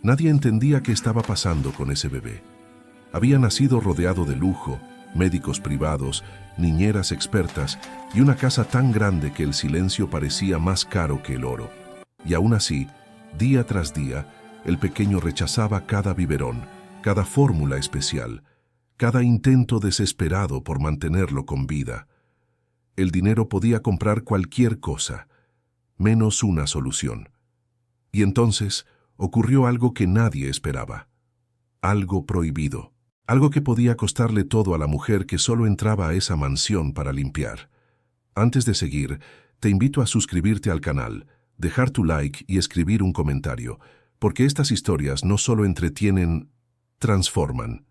Nadie entendía qué estaba pasando con ese bebé. Había nacido rodeado de lujo, médicos privados, niñeras expertas y una casa tan grande que el silencio parecía más caro que el oro. Y aún así, día tras día, el pequeño rechazaba cada biberón, cada fórmula especial, cada intento desesperado por mantenerlo con vida. El dinero podía comprar cualquier cosa, menos una solución. Y entonces ocurrió algo que nadie esperaba. Algo prohibido. Algo que podía costarle todo a la mujer que solo entraba a esa mansión para limpiar. Antes de seguir, te invito a suscribirte al canal, dejar tu like y escribir un comentario, porque estas historias no solo entretienen, transforman.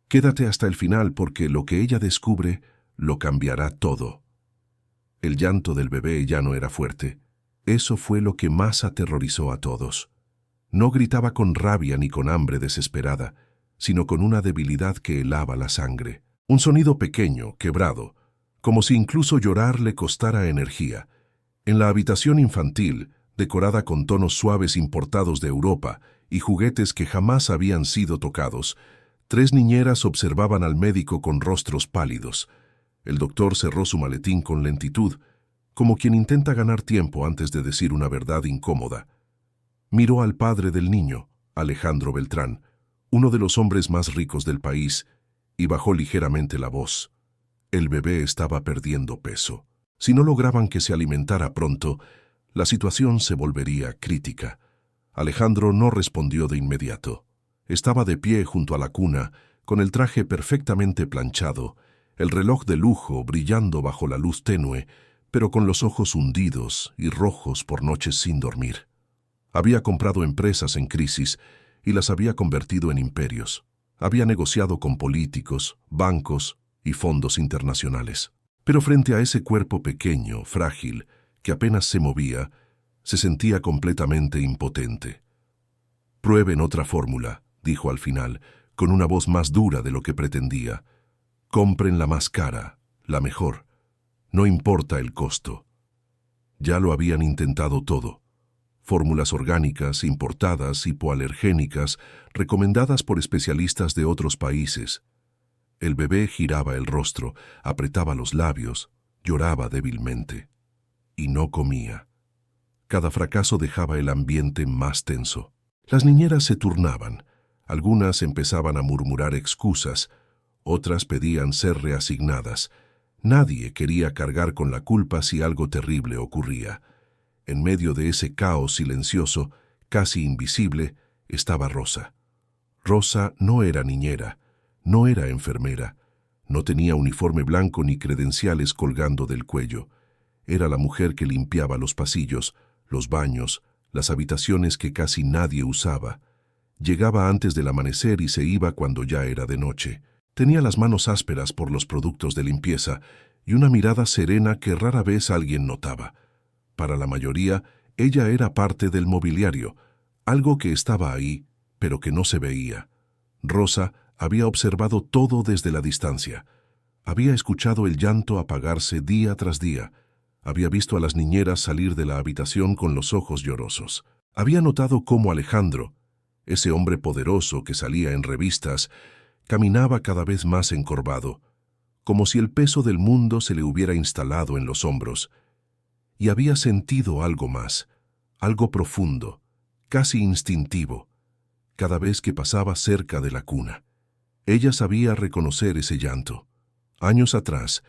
Quédate hasta el final porque lo que ella descubre lo cambiará todo. El llanto del bebé ya no era fuerte. Eso fue lo que más aterrorizó a todos. No gritaba con rabia ni con hambre desesperada, sino con una debilidad que helaba la sangre. Un sonido pequeño, quebrado, como si incluso llorar le costara energía. En la habitación infantil, decorada con tonos suaves importados de Europa y juguetes que jamás habían sido tocados, 3 niñeras observaban al médico con rostros pálidos. El doctor cerró su maletín con lentitud, como quien intenta ganar tiempo antes de decir una verdad incómoda. Miró al padre del niño, Alejandro Beltrán, uno de los hombres más ricos del país, y bajó ligeramente la voz. El bebé estaba perdiendo peso. Si no lograban que se alimentara pronto, la situación se volvería crítica. Alejandro no respondió de inmediato. Estaba de pie junto a la cuna, con el traje perfectamente planchado, el reloj de lujo brillando bajo la luz tenue, pero con los ojos hundidos y rojos por noches sin dormir. Había comprado empresas en crisis y las había convertido en imperios. Había negociado con políticos, bancos y fondos internacionales. Pero frente a ese cuerpo pequeño, frágil, que apenas se movía, se sentía completamente impotente. «Prueben otra fórmula», dijo al final, con una voz más dura de lo que pretendía. «Compren la más cara, la mejor. No importa el costo». Ya lo habían intentado todo. Fórmulas orgánicas, importadas, hipoalergénicas, recomendadas por especialistas de otros países. El bebé giraba el rostro, apretaba los labios, lloraba débilmente. Y no comía. Cada fracaso dejaba el ambiente más tenso. Las niñeras se turnaban. Algunas empezaban a murmurar excusas, otras pedían ser reasignadas. Nadie quería cargar con la culpa si algo terrible ocurría. En medio de ese caos silencioso, casi invisible, estaba Rosa. Rosa no era niñera, no era enfermera, no tenía uniforme blanco ni credenciales colgando del cuello. Era la mujer que limpiaba los pasillos, los baños, las habitaciones que casi nadie usaba. Llegaba antes del amanecer y se iba cuando ya era de noche. Tenía las manos ásperas por los productos de limpieza y una mirada serena que rara vez alguien notaba. Para la mayoría, ella era parte del mobiliario, algo que estaba ahí, pero que no se veía. Rosa había observado todo desde la distancia. Había escuchado el llanto apagarse día tras día. Había visto a las niñeras salir de la habitación con los ojos llorosos. Había notado cómo Alejandro, ese hombre poderoso que salía en revistas, caminaba cada vez más encorvado, como si el peso del mundo se le hubiera instalado en los hombros. Y había sentido algo más, algo profundo, casi instintivo, cada vez que pasaba cerca de la cuna. Ella sabía reconocer ese llanto. Años atrás,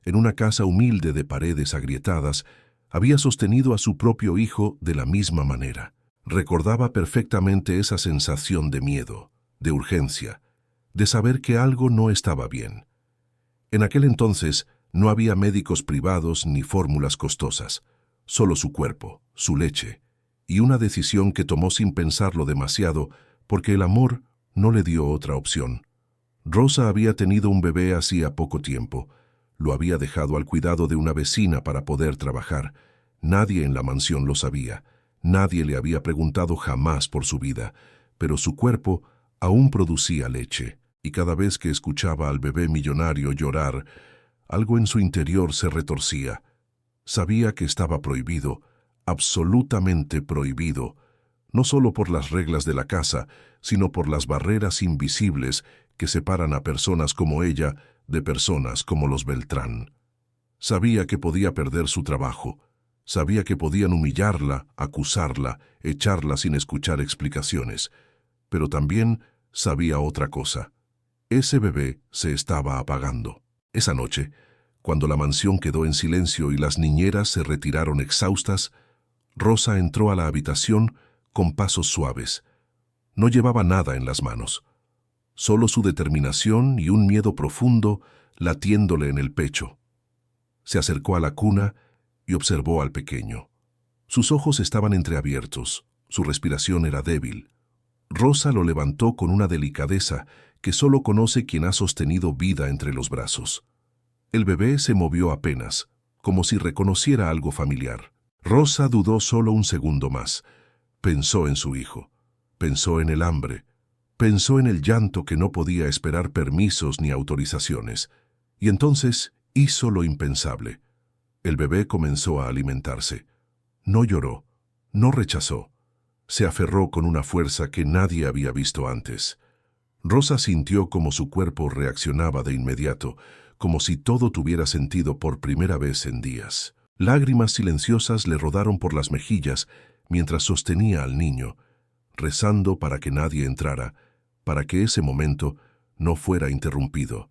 en una casa humilde de paredes agrietadas, había sostenido a su propio hijo de la misma manera. Recordaba perfectamente esa sensación de miedo, de urgencia, de saber que algo no estaba bien. En aquel entonces no había médicos privados ni fórmulas costosas, solo su cuerpo, su leche, y una decisión que tomó sin pensarlo demasiado porque el amor no le dio otra opción. Rosa había tenido un bebé hacía poco tiempo. Lo había dejado al cuidado de una vecina para poder trabajar. Nadie en la mansión lo sabía. Nadie le había preguntado jamás por su vida, pero su cuerpo aún producía leche, y cada vez que escuchaba al bebé millonario llorar, algo en su interior se retorcía. Sabía que estaba prohibido, absolutamente prohibido, no solo por las reglas de la casa, sino por las barreras invisibles que separan a personas como ella de personas como los Beltrán. Sabía que podía perder su trabajo, sabía que podían humillarla, acusarla, echarla sin escuchar explicaciones, pero también sabía otra cosa. Ese bebé se estaba apagando. Esa noche, cuando la mansión quedó en silencio y las niñeras se retiraron exhaustas, Rosa entró a la habitación con pasos suaves. No llevaba nada en las manos, solo su determinación y un miedo profundo latiéndole en el pecho. Se acercó a la cuna y observó al pequeño. Sus ojos estaban entreabiertos, su respiración era débil. Rosa lo levantó con una delicadeza que solo conoce quien ha sostenido vida entre los brazos. El bebé se movió apenas, como si reconociera algo familiar. Rosa dudó solo un segundo más. Pensó en su hijo, pensó en el hambre, pensó en el llanto que no podía esperar permisos ni autorizaciones. Y entonces hizo lo impensable. El bebé comenzó a alimentarse. No lloró, no rechazó. Se aferró con una fuerza que nadie había visto antes. Rosa sintió como su cuerpo reaccionaba de inmediato, como si todo tuviera sentido por primera vez en días. Lágrimas silenciosas le rodaron por las mejillas mientras sostenía al niño, rezando para que nadie entrara, para que ese momento no fuera interrumpido.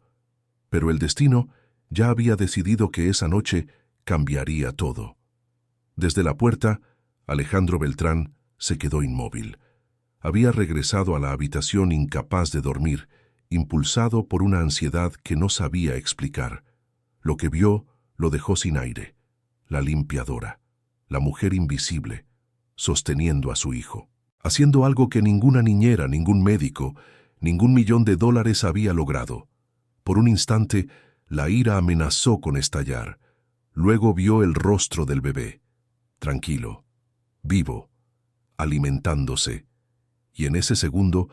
Pero el destino ya había decidido que esa noche cambiaría todo. Desde la puerta, Alejandro Beltrán se quedó inmóvil. Había regresado a la habitación incapaz de dormir, impulsado por una ansiedad que no sabía explicar. Lo que vio lo dejó sin aire. La limpiadora, la mujer invisible, sosteniendo a su hijo, haciendo algo que ninguna niñera, ningún médico, ningún $1.000.000 había logrado. Por un instante, la ira amenazó con estallar. Luego vio el rostro del bebé, tranquilo, vivo, alimentándose. Y en ese segundo,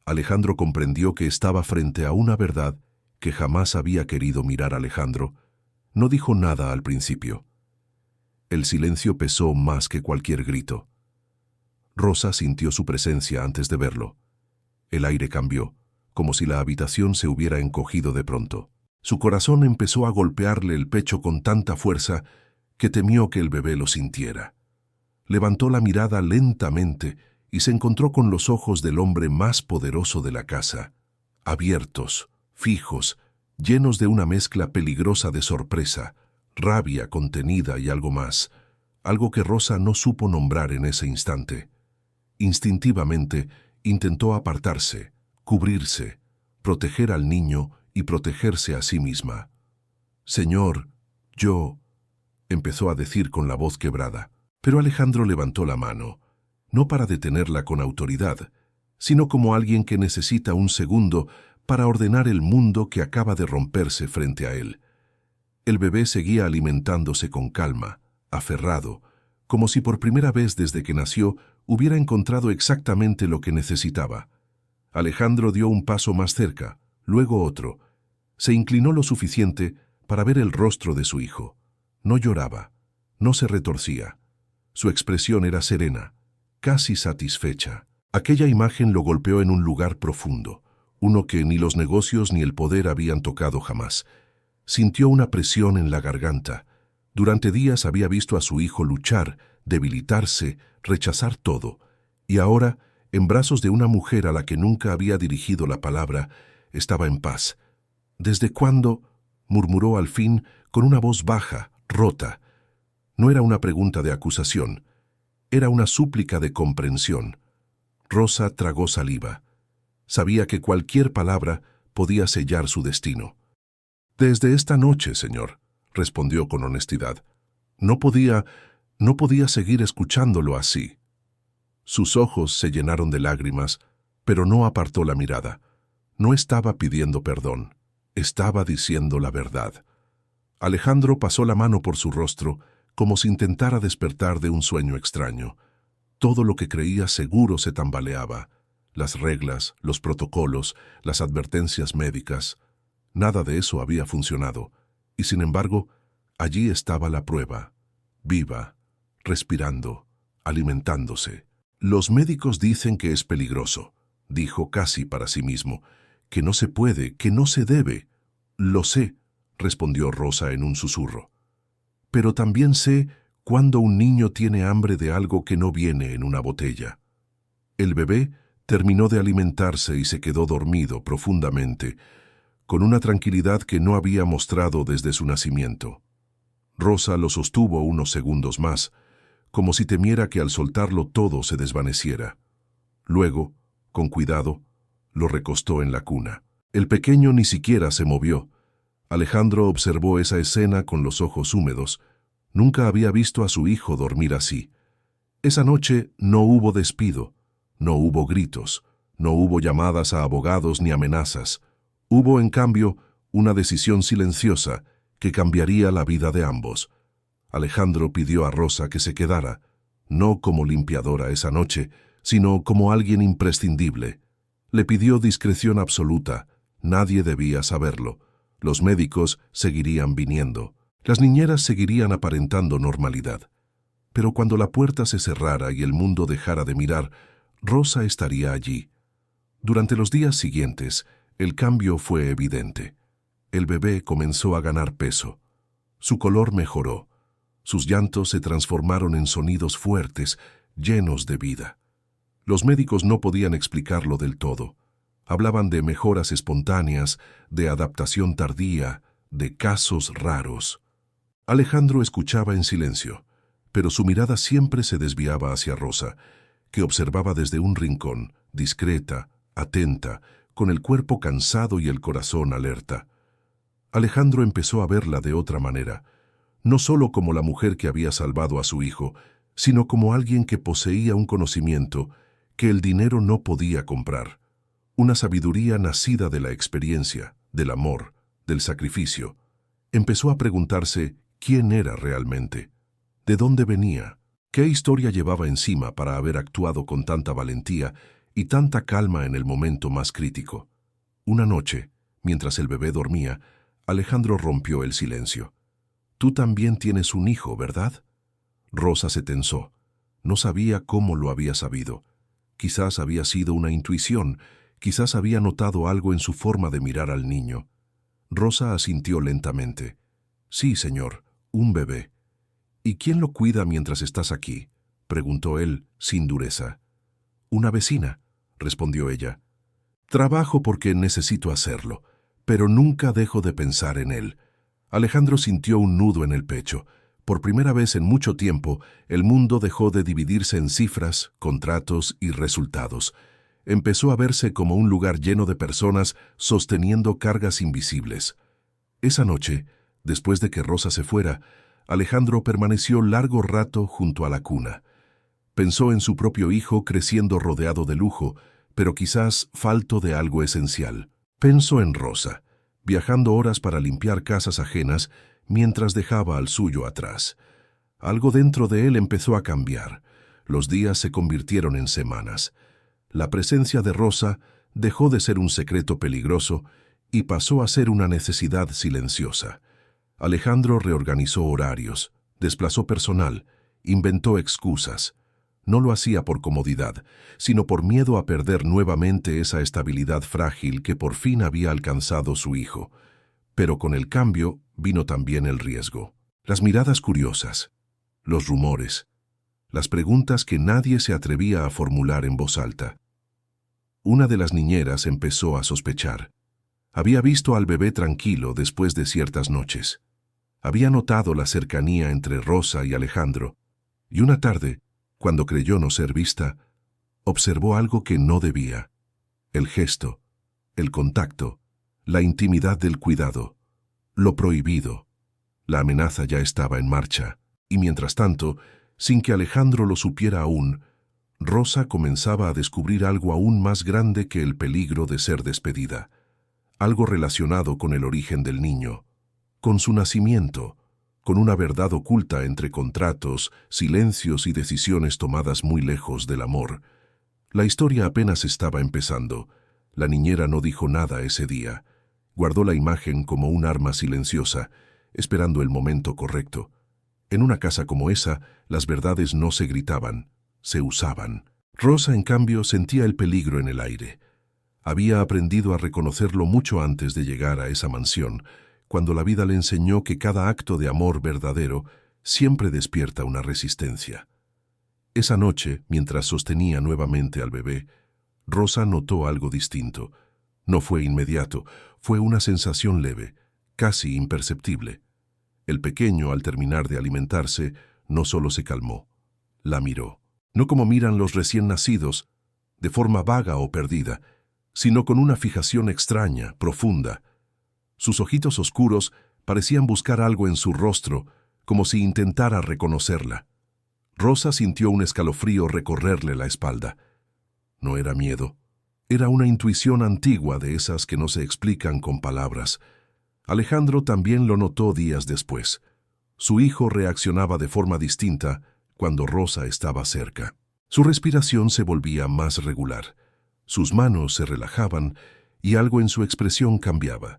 Alejandro comprendió que estaba frente a una verdad que jamás había querido mirar. Alejandro no dijo nada al principio. El silencio pesó más que cualquier grito. Rosa sintió su presencia antes de verlo. El aire cambió, como si la habitación se hubiera encogido de pronto. Su corazón empezó a golpearle el pecho con tanta fuerza que temió que el bebé lo sintiera. Levantó la mirada lentamente y se encontró con los ojos del hombre más poderoso de la casa, abiertos, fijos, llenos de una mezcla peligrosa de sorpresa, rabia contenida y algo más, algo que Rosa no supo nombrar en ese instante. Instintivamente intentó apartarse, cubrirse, proteger al niño y protegerse a sí misma. «Señor, yo», empezó a decir con la voz quebrada, pero Alejandro levantó la mano, no para detenerla con autoridad, sino como alguien que necesita un segundo para ordenar el mundo que acaba de romperse frente a él. El bebé seguía alimentándose con calma, aferrado, como si por primera vez desde que nació hubiera encontrado exactamente lo que necesitaba. Alejandro dio un paso más cerca, luego otro. Se inclinó lo suficiente para ver el rostro de su hijo. No lloraba, no se retorcía. Su expresión era serena, casi satisfecha. Aquella imagen lo golpeó en un lugar profundo, uno que ni los negocios ni el poder habían tocado jamás. Sintió una presión en la garganta. Durante días había visto a su hijo luchar, debilitarse, rechazar todo, y ahora, en brazos de una mujer a la que nunca había dirigido la palabra, estaba en paz. «¿Desde cuándo?», murmuró al fin con una voz baja, rota. No era una pregunta de acusación, era una súplica de comprensión. Rosa tragó saliva. Sabía que cualquier palabra podía sellar su destino. «Desde esta noche, señor», respondió con honestidad. No podía seguir escuchándolo así. Sus ojos se llenaron de lágrimas, pero no apartó la mirada. No estaba pidiendo perdón, estaba diciendo la verdad. Alejandro pasó la mano por su rostro, como si intentara despertar de un sueño extraño. Todo lo que creía seguro se tambaleaba. Las reglas, los protocolos, las advertencias médicas. Nada de eso había funcionado. Y sin embargo, allí estaba la prueba, viva, respirando, alimentándose. Los médicos dicen que es peligroso, dijo casi para sí mismo, que no se puede, que no se debe. Lo sé, respondió Rosa en un susurro. Pero también sé cuando un niño tiene hambre de algo que no viene en una botella. El bebé terminó de alimentarse y se quedó dormido profundamente, con una tranquilidad que no había mostrado desde su nacimiento. Rosa lo sostuvo unos segundos más, como si temiera que al soltarlo todo se desvaneciera. Luego, con cuidado, lo recostó en la cuna. El pequeño ni siquiera se movió. Alejandro observó esa escena con los ojos húmedos. Nunca había visto a su hijo dormir así. Esa noche no hubo despido, no hubo gritos, no hubo llamadas a abogados ni amenazas. Hubo, en cambio, una decisión silenciosa que cambiaría la vida de ambos. Alejandro pidió a Rosa que se quedara, no como limpiadora esa noche, sino como alguien imprescindible. Le pidió discreción absoluta, nadie debía saberlo. Los médicos seguirían viniendo, las niñeras seguirían aparentando normalidad. Pero cuando la puerta se cerrara y el mundo dejara de mirar, Rosa estaría allí. Durante los días siguientes, el cambio fue evidente. El bebé comenzó a ganar peso. Su color mejoró. Sus llantos se transformaron en sonidos fuertes, llenos de vida. Los médicos no podían explicarlo del todo. Hablaban de mejoras espontáneas, de adaptación tardía, de casos raros. Alejandro escuchaba en silencio, pero su mirada siempre se desviaba hacia Rosa, que observaba desde un rincón, discreta, atenta, con el cuerpo cansado y el corazón alerta. Alejandro empezó a verla de otra manera, no solo como la mujer que había salvado a su hijo, sino como alguien que poseía un conocimiento que el dinero no podía comprar, una sabiduría nacida de la experiencia, del amor, del sacrificio. Empezó a preguntarse quién era realmente, de dónde venía, qué historia llevaba encima para haber actuado con tanta valentía y tanta calma en el momento más crítico. Una noche, mientras el bebé dormía, Alejandro rompió el silencio. «Tú también tienes un hijo, ¿verdad?» Rosa se tensó. No sabía cómo lo había sabido. Quizás había sido una intuición, quizás había notado algo en su forma de mirar al niño. Rosa asintió lentamente. «Sí, señor, un bebé». «¿Y quién lo cuida mientras estás aquí?», preguntó él, sin dureza. «Una vecina», respondió ella. «Trabajo porque necesito hacerlo, pero nunca dejo de pensar en él». Alejandro sintió un nudo en el pecho. Por primera vez en mucho tiempo, el mundo dejó de dividirse en cifras, contratos y resultados. Empezó a verse como un lugar lleno de personas sosteniendo cargas invisibles. Esa noche, después de que Rosa se fuera, Alejandro permaneció largo rato junto a la cuna. Pensó en su propio hijo creciendo rodeado de lujo, pero quizás falto de algo esencial. Pensó en Rosa, viajando horas para limpiar casas ajenas mientras dejaba al suyo atrás. Algo dentro de él empezó a cambiar. Los días se convirtieron en semanas. La presencia de Rosa dejó de ser un secreto peligroso y pasó a ser una necesidad silenciosa. Alejandro reorganizó horarios, desplazó personal, inventó excusas. No lo hacía por comodidad, sino por miedo a perder nuevamente esa estabilidad frágil que por fin había alcanzado su hijo. Pero con el cambio vino también el riesgo. Las miradas curiosas, los rumores, las preguntas que nadie se atrevía a formular en voz alta. Una de las niñeras empezó a sospechar. Había visto al bebé tranquilo después de ciertas noches. Había notado la cercanía entre Rosa y Alejandro, y una tarde, cuando creyó no ser vista, observó algo que no debía. El gesto, el contacto, la intimidad del cuidado, lo prohibido. La amenaza ya estaba en marcha, y mientras tanto, sin que Alejandro lo supiera aún, Rosa comenzaba a descubrir algo aún más grande que el peligro de ser despedida. Algo relacionado con el origen del niño, con su nacimiento, con una verdad oculta entre contratos, silencios y decisiones tomadas muy lejos del amor. La historia apenas estaba empezando. La niñera no dijo nada ese día. Guardó la imagen como un arma silenciosa, esperando el momento correcto. En una casa como esa, las verdades no se gritaban, se usaban. Rosa, en cambio, sentía el peligro en el aire. Había aprendido a reconocerlo mucho antes de llegar a esa mansión, cuando la vida le enseñó que cada acto de amor verdadero siempre despierta una resistencia. Esa noche, mientras sostenía nuevamente al bebé, Rosa notó algo distinto. No fue inmediato, fue una sensación leve, casi imperceptible. El pequeño, al terminar de alimentarse, no solo se calmó, la miró. No como miran los recién nacidos, de forma vaga o perdida, sino con una fijación extraña, profunda. Sus ojitos oscuros parecían buscar algo en su rostro, como si intentara reconocerla. Rosa sintió un escalofrío recorrerle la espalda. No era miedo, era una intuición antigua de esas que no se explican con palabras. Alejandro también lo notó días después. Su hijo reaccionaba de forma distinta cuando Rosa estaba cerca. Su respiración se volvía más regular. Sus manos se relajaban y algo en su expresión cambiaba.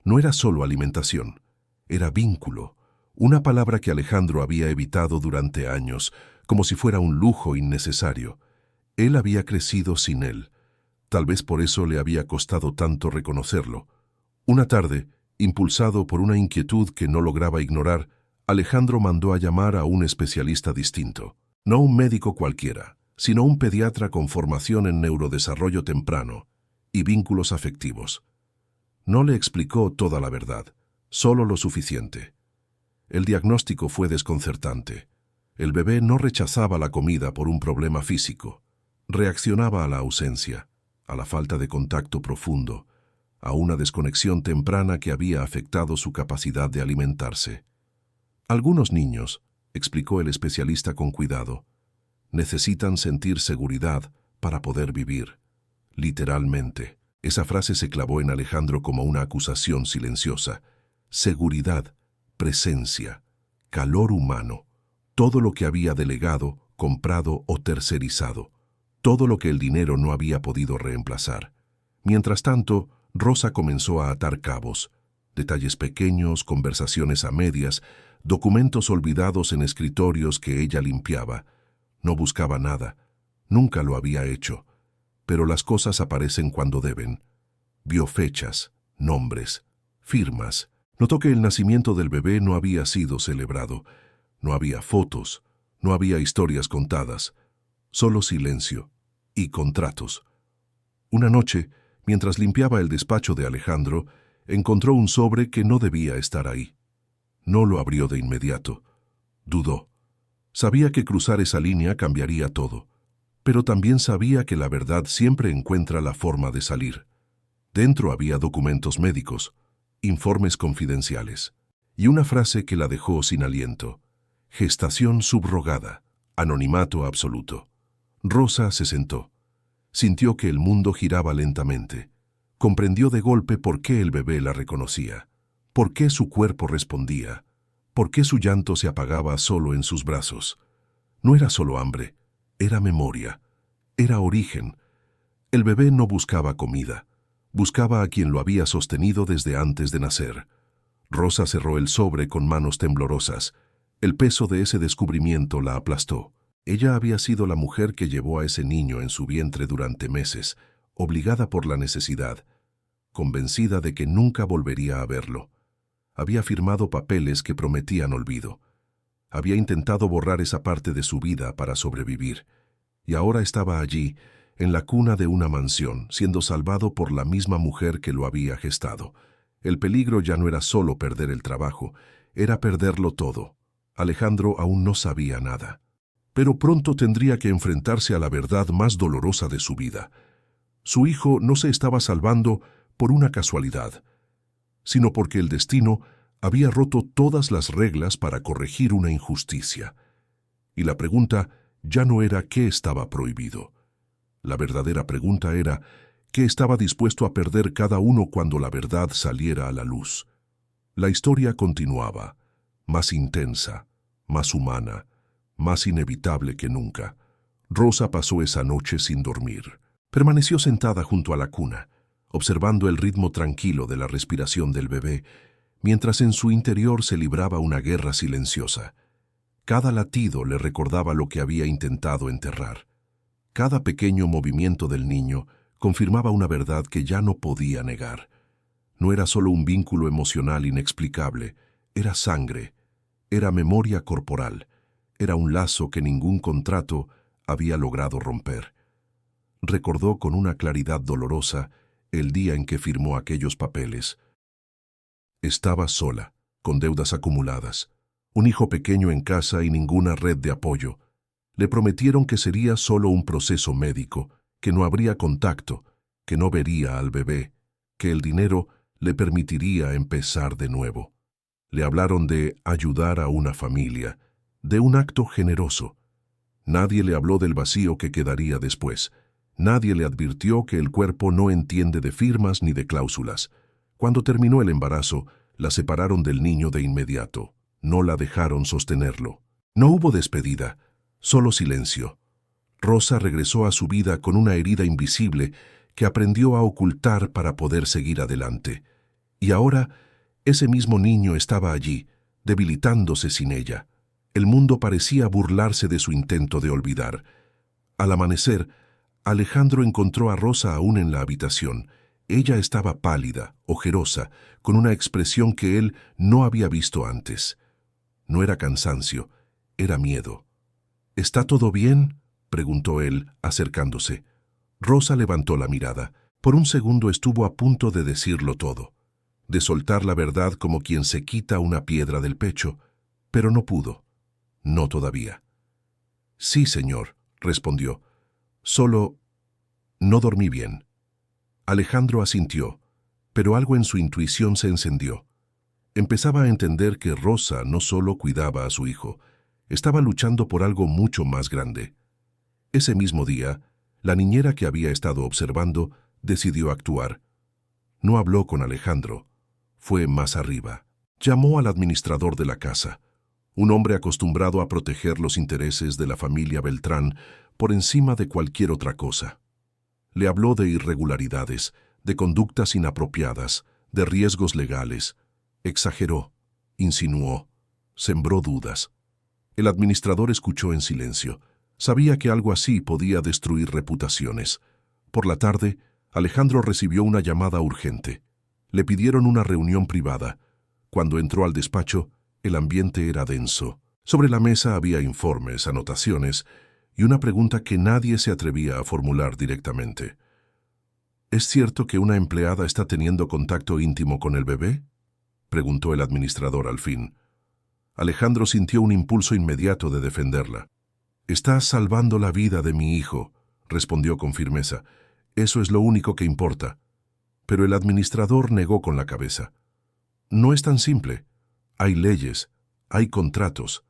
No era solo alimentación, era vínculo, una palabra que Alejandro había evitado durante años, como si fuera un lujo innecesario. Él había crecido sin él. Tal vez por eso le había costado tanto reconocerlo. Una tarde, impulsado por una inquietud que no lograba ignorar, Alejandro mandó a llamar a un especialista distinto. No un médico cualquiera, sino un pediatra con formación en neurodesarrollo temprano y vínculos afectivos. No le explicó toda la verdad, solo lo suficiente. El diagnóstico fue desconcertante. El bebé no rechazaba la comida por un problema físico. Reaccionaba a la ausencia, a la falta de contacto profundo, a una desconexión temprana que había afectado su capacidad de alimentarse. Algunos niños, explicó el especialista con cuidado, necesitan sentir seguridad para poder vivir. Literalmente, esa frase se clavó en Alejandro como una acusación silenciosa. Seguridad, presencia, calor humano, todo lo que había delegado, comprado o tercerizado, todo lo que el dinero no había podido reemplazar. Mientras tanto, Rosa comenzó a atar cabos, detalles pequeños, conversaciones a medias, documentos olvidados en escritorios que ella limpiaba. No buscaba nada, nunca lo había hecho, pero las cosas aparecen cuando deben. Vio fechas, nombres, firmas. Notó que el nacimiento del bebé no había sido celebrado. No había fotos, no había historias contadas, solo silencio y contratos. Una noche, mientras limpiaba el despacho de Alejandro, encontró un sobre que no debía estar ahí. No lo abrió de inmediato. Dudó. Sabía que cruzar esa línea cambiaría todo, pero también sabía que la verdad siempre encuentra la forma de salir. Dentro había documentos médicos, informes confidenciales, y una frase que la dejó sin aliento. Gestación subrogada, anonimato absoluto. Rosa se sentó. Sintió que el mundo giraba lentamente. Comprendió de golpe por qué el bebé la reconocía, por qué su cuerpo respondía, por qué su llanto se apagaba solo en sus brazos. No era solo hambre, era memoria, era origen. El bebé no buscaba comida, buscaba a quien lo había sostenido desde antes de nacer. Rosa cerró el sobre con manos temblorosas. El peso de ese descubrimiento la aplastó. Ella había sido la mujer que llevó a ese niño en su vientre durante meses, obligada por la necesidad, convencida de que nunca volvería a verlo. Había firmado papeles que prometían olvido. Había intentado borrar esa parte de su vida para sobrevivir. Y ahora estaba allí, en la cuna de una mansión, siendo salvado por la misma mujer que lo había gestado. El peligro ya no era solo perder el trabajo, era perderlo todo. Alejandro aún no sabía nada. Pero pronto tendría que enfrentarse a la verdad más dolorosa de su vida. Su hijo no se estaba salvando por una casualidad, sino porque el destino había roto todas las reglas para corregir una injusticia. Y la pregunta ya no era qué estaba prohibido. La verdadera pregunta era qué estaba dispuesto a perder cada uno cuando la verdad saliera a la luz. La historia continuaba, más intensa, más humana, más inevitable que nunca. Rosa pasó esa noche sin dormir. Permaneció sentada junto a la cuna, observando el ritmo tranquilo de la respiración del bebé, mientras en su interior se libraba una guerra silenciosa. Cada latido le recordaba lo que había intentado enterrar. Cada pequeño movimiento del niño confirmaba una verdad que ya no podía negar. No era solo un vínculo emocional inexplicable, era sangre, era memoria corporal, era un lazo que ningún contrato había logrado romper. Recordó con una claridad dolorosa el día en que firmó aquellos papeles. Estaba sola, con deudas acumuladas, un hijo pequeño en casa y ninguna red de apoyo. Le prometieron que sería solo un proceso médico, que no habría contacto, que no vería al bebé, que el dinero le permitiría empezar de nuevo. Le hablaron de ayudar a una familia, de un acto generoso. Nadie le habló del vacío que quedaría después. Nadie le advirtió que el cuerpo no entiende de firmas ni de cláusulas. Cuando terminó el embarazo, la separaron del niño de inmediato. No la dejaron sostenerlo. No hubo despedida, solo silencio. Rosa regresó a su vida con una herida invisible que aprendió a ocultar para poder seguir adelante. Y ahora, ese mismo niño estaba allí, debilitándose sin ella. El mundo parecía burlarse de su intento de olvidar. Al amanecer, Alejandro encontró a Rosa aún en la habitación. Ella estaba pálida, ojerosa, con una expresión que él no había visto antes. No era cansancio, era miedo. ¿Está todo bien?, preguntó él, acercándose. Rosa levantó la mirada. Por un segundo estuvo a punto de decirlo todo, de soltar la verdad como quien se quita una piedra del pecho, pero no pudo. No todavía. Sí, señor, respondió. Solo no dormí bien. Alejandro asintió, pero algo en su intuición se encendió. Empezaba a entender que Rosa no solo cuidaba a su hijo, estaba luchando por algo mucho más grande. Ese mismo día, la niñera que había estado observando decidió actuar. No habló con Alejandro, fue más arriba. Llamó al administrador de la casa, un hombre acostumbrado a proteger los intereses de la familia Beltrán por encima de cualquier otra cosa. Le habló de irregularidades, de conductas inapropiadas, de riesgos legales. Exageró, insinuó, sembró dudas. El administrador escuchó en silencio. Sabía que algo así podía destruir reputaciones. Por la tarde, Alejandro recibió una llamada urgente. Le pidieron una reunión privada. Cuando entró al despacho, el ambiente era denso. Sobre la mesa había informes, anotaciones y una pregunta que nadie se atrevía a formular directamente. ¿Es cierto que una empleada está teniendo contacto íntimo con el bebé?, preguntó el administrador al fin. Alejandro sintió un impulso inmediato de defenderla. «Estás salvando la vida de mi hijo», respondió con firmeza. «Eso es lo único que importa». Pero el administrador negó con la cabeza. «No es tan simple. Hay leyes, hay contratos,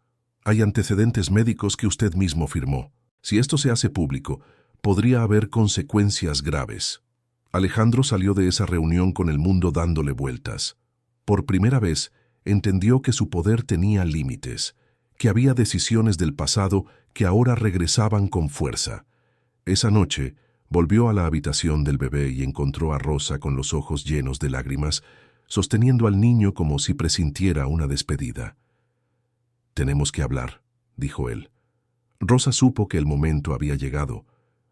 hay antecedentes médicos que usted mismo firmó. Si esto se hace público, podría haber consecuencias graves». Alejandro salió de esa reunión con el mundo dándole vueltas. Por primera vez, entendió que su poder tenía límites, que había decisiones del pasado que ahora regresaban con fuerza. Esa noche, volvió a la habitación del bebé y encontró a Rosa con los ojos llenos de lágrimas, sosteniendo al niño como si presintiera una despedida. «Tenemos que hablar», dijo él. Rosa supo que el momento había llegado.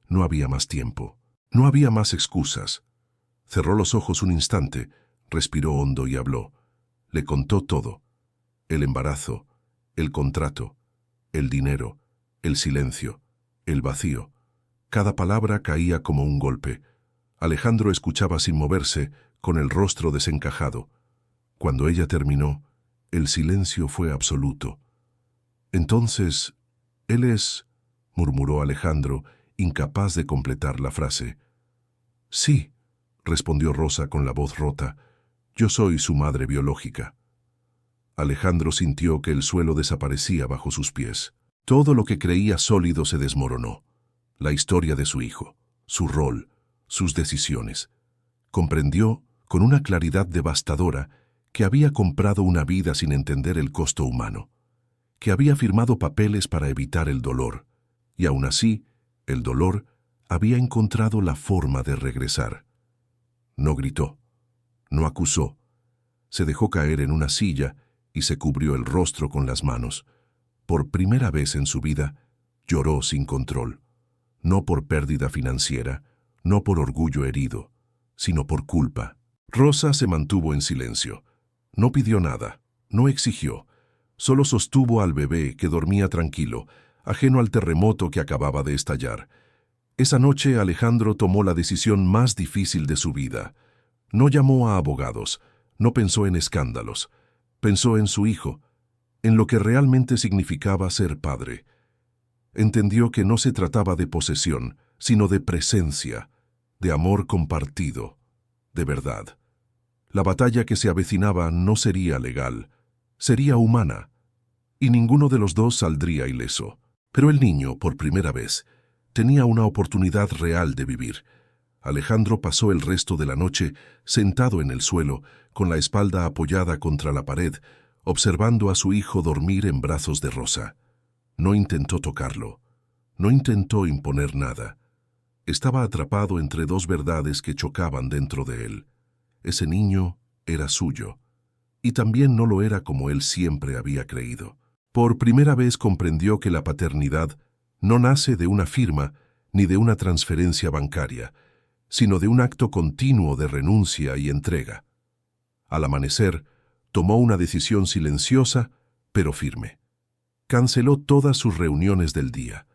No había más tiempo. No había más excusas. Cerró los ojos un instante, respiró hondo y habló. Le contó todo. El embarazo, el contrato, el dinero, el silencio, el vacío. Cada palabra caía como un golpe. Alejandro escuchaba sin moverse, con el rostro desencajado. Cuando ella terminó, el silencio fue absoluto. «Entonces, él es», murmuró Alejandro, incapaz de completar la frase. «Sí», respondió Rosa con la voz rota. «Yo soy su madre biológica». Alejandro sintió que el suelo desaparecía bajo sus pies. Todo lo que creía sólido se desmoronó. La historia de su hijo, su rol, sus decisiones. Comprendió, con una claridad devastadora, que había comprado una vida sin entender el costo humano, que había firmado papeles para evitar el dolor, y aún así, el dolor había encontrado la forma de regresar. No gritó, no acusó, se dejó caer en una silla y se cubrió el rostro con las manos. Por primera vez en su vida, lloró sin control. no por pérdida financiera, no por orgullo herido, sino por culpa. Rosa se mantuvo en silencio. No pidió nada, no exigió, solo sostuvo al bebé que dormía tranquilo, ajeno al terremoto que acababa de estallar. Esa noche Alejandro tomó la decisión más difícil de su vida. No llamó a abogados, no pensó en escándalos, pensó en su hijo, en lo que realmente significaba ser padre. Entendió que no se trataba de posesión, sino de presencia, de amor compartido, de verdad. La batalla que se avecinaba no sería legal, sería humana, y ninguno de los dos saldría ileso. Pero el niño, por primera vez, tenía una oportunidad real de vivir. Alejandro pasó el resto de la noche sentado en el suelo, con la espalda apoyada contra la pared, observando a su hijo dormir en brazos de Rosa. No intentó tocarlo, no intentó imponer nada. Estaba atrapado entre dos verdades que chocaban dentro de él. Ese niño era suyo, y también no lo era como él siempre había creído. Por primera vez comprendió que la paternidad no nace de una firma ni de una transferencia bancaria, sino de un acto continuo de renuncia y entrega. Al amanecer, tomó una decisión silenciosa, pero firme. Canceló todas sus reuniones del día.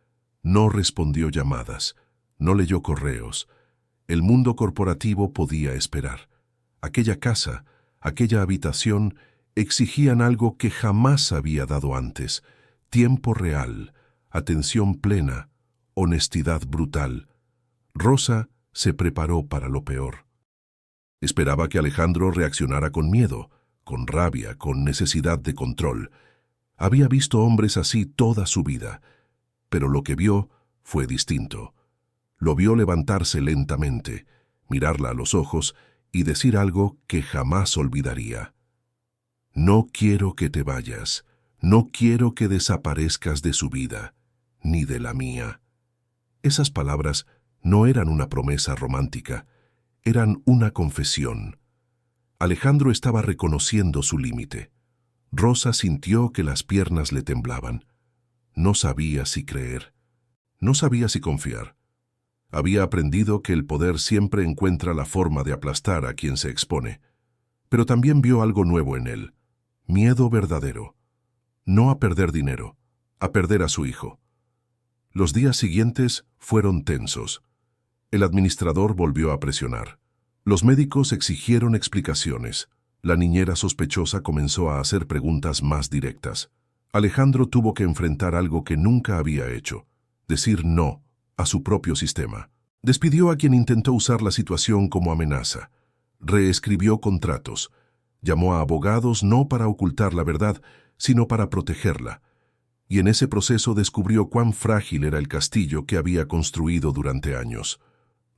No respondió llamadas, no leyó correos. El mundo corporativo podía esperar. Aquella casa, aquella habitación, exigían algo que jamás había dado antes: tiempo real, atención plena, honestidad brutal. Rosa se preparó para lo peor. Esperaba que Alejandro reaccionara con miedo, con rabia, con necesidad de control. Había visto hombres así toda su vida, pero lo que vio fue distinto. Lo vio levantarse lentamente, mirarla a los ojos y decir algo que jamás olvidaría. No quiero que te vayas, no quiero que desaparezcas de su vida, ni de la mía. Esas palabras no eran una promesa romántica, eran una confesión. Alejandro estaba reconociendo su límite. Rosa sintió que las piernas le temblaban. No sabía si creer, no sabía si confiar. Había aprendido que el poder siempre encuentra la forma de aplastar a quien se expone. Pero también vio algo nuevo en él: miedo verdadero. No a perder dinero, a perder a su hijo. Los días siguientes fueron tensos. El administrador volvió a presionar. Los médicos exigieron explicaciones. La niñera sospechosa comenzó a hacer preguntas más directas. Alejandro tuvo que enfrentar algo que nunca había hecho: decir no a su propio sistema. Despidió a quien intentó usar la situación como amenaza. Reescribió contratos. Llamó a abogados no para ocultar la verdad, sino para protegerla. Y en ese proceso descubrió cuán frágil era el castillo que había construido durante años.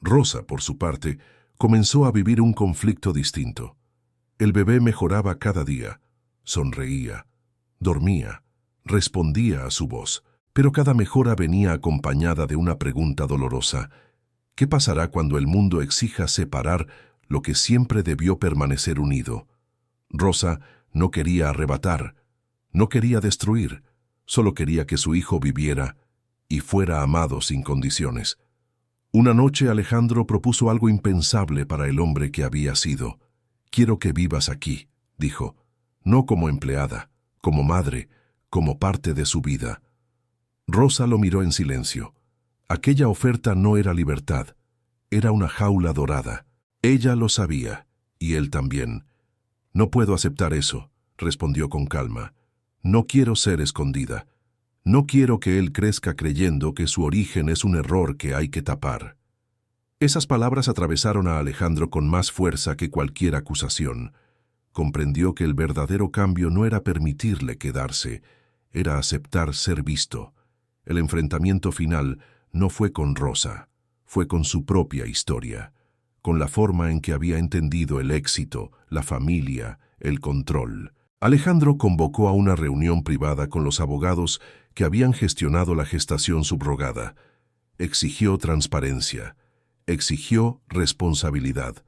Rosa, por su parte, comenzó a vivir un conflicto distinto. El bebé mejoraba cada día, sonreía, dormía, respondía a su voz, pero cada mejora venía acompañada de una pregunta dolorosa: ¿qué pasará cuando el mundo exija separar lo que siempre debió permanecer unido? Rosa no quería arrebatar, no quería destruir, solo quería que su hijo viviera y fuera amado sin condiciones. Una noche Alejandro propuso algo impensable para el hombre que había sido. «Quiero que vivas aquí», dijo, «no como empleada, como madre, como parte de su vida». Rosa lo miró en silencio. Aquella oferta no era libertad, era una jaula dorada. Ella lo sabía, y él también. «No puedo aceptar eso», respondió con calma. «No quiero ser escondida. No quiero que él crezca creyendo que su origen es un error que hay que tapar». Esas palabras atravesaron a Alejandro con más fuerza que cualquier acusación. Comprendió que el verdadero cambio no era permitirle quedarse, era aceptar ser visto. El enfrentamiento final no fue con Rosa, fue con su propia historia, con la forma en que había entendido el éxito, la familia, el control. Alejandro convocó a una reunión privada con los abogados que habían gestionado la gestación subrogada. Exigió transparencia, exigió responsabilidad.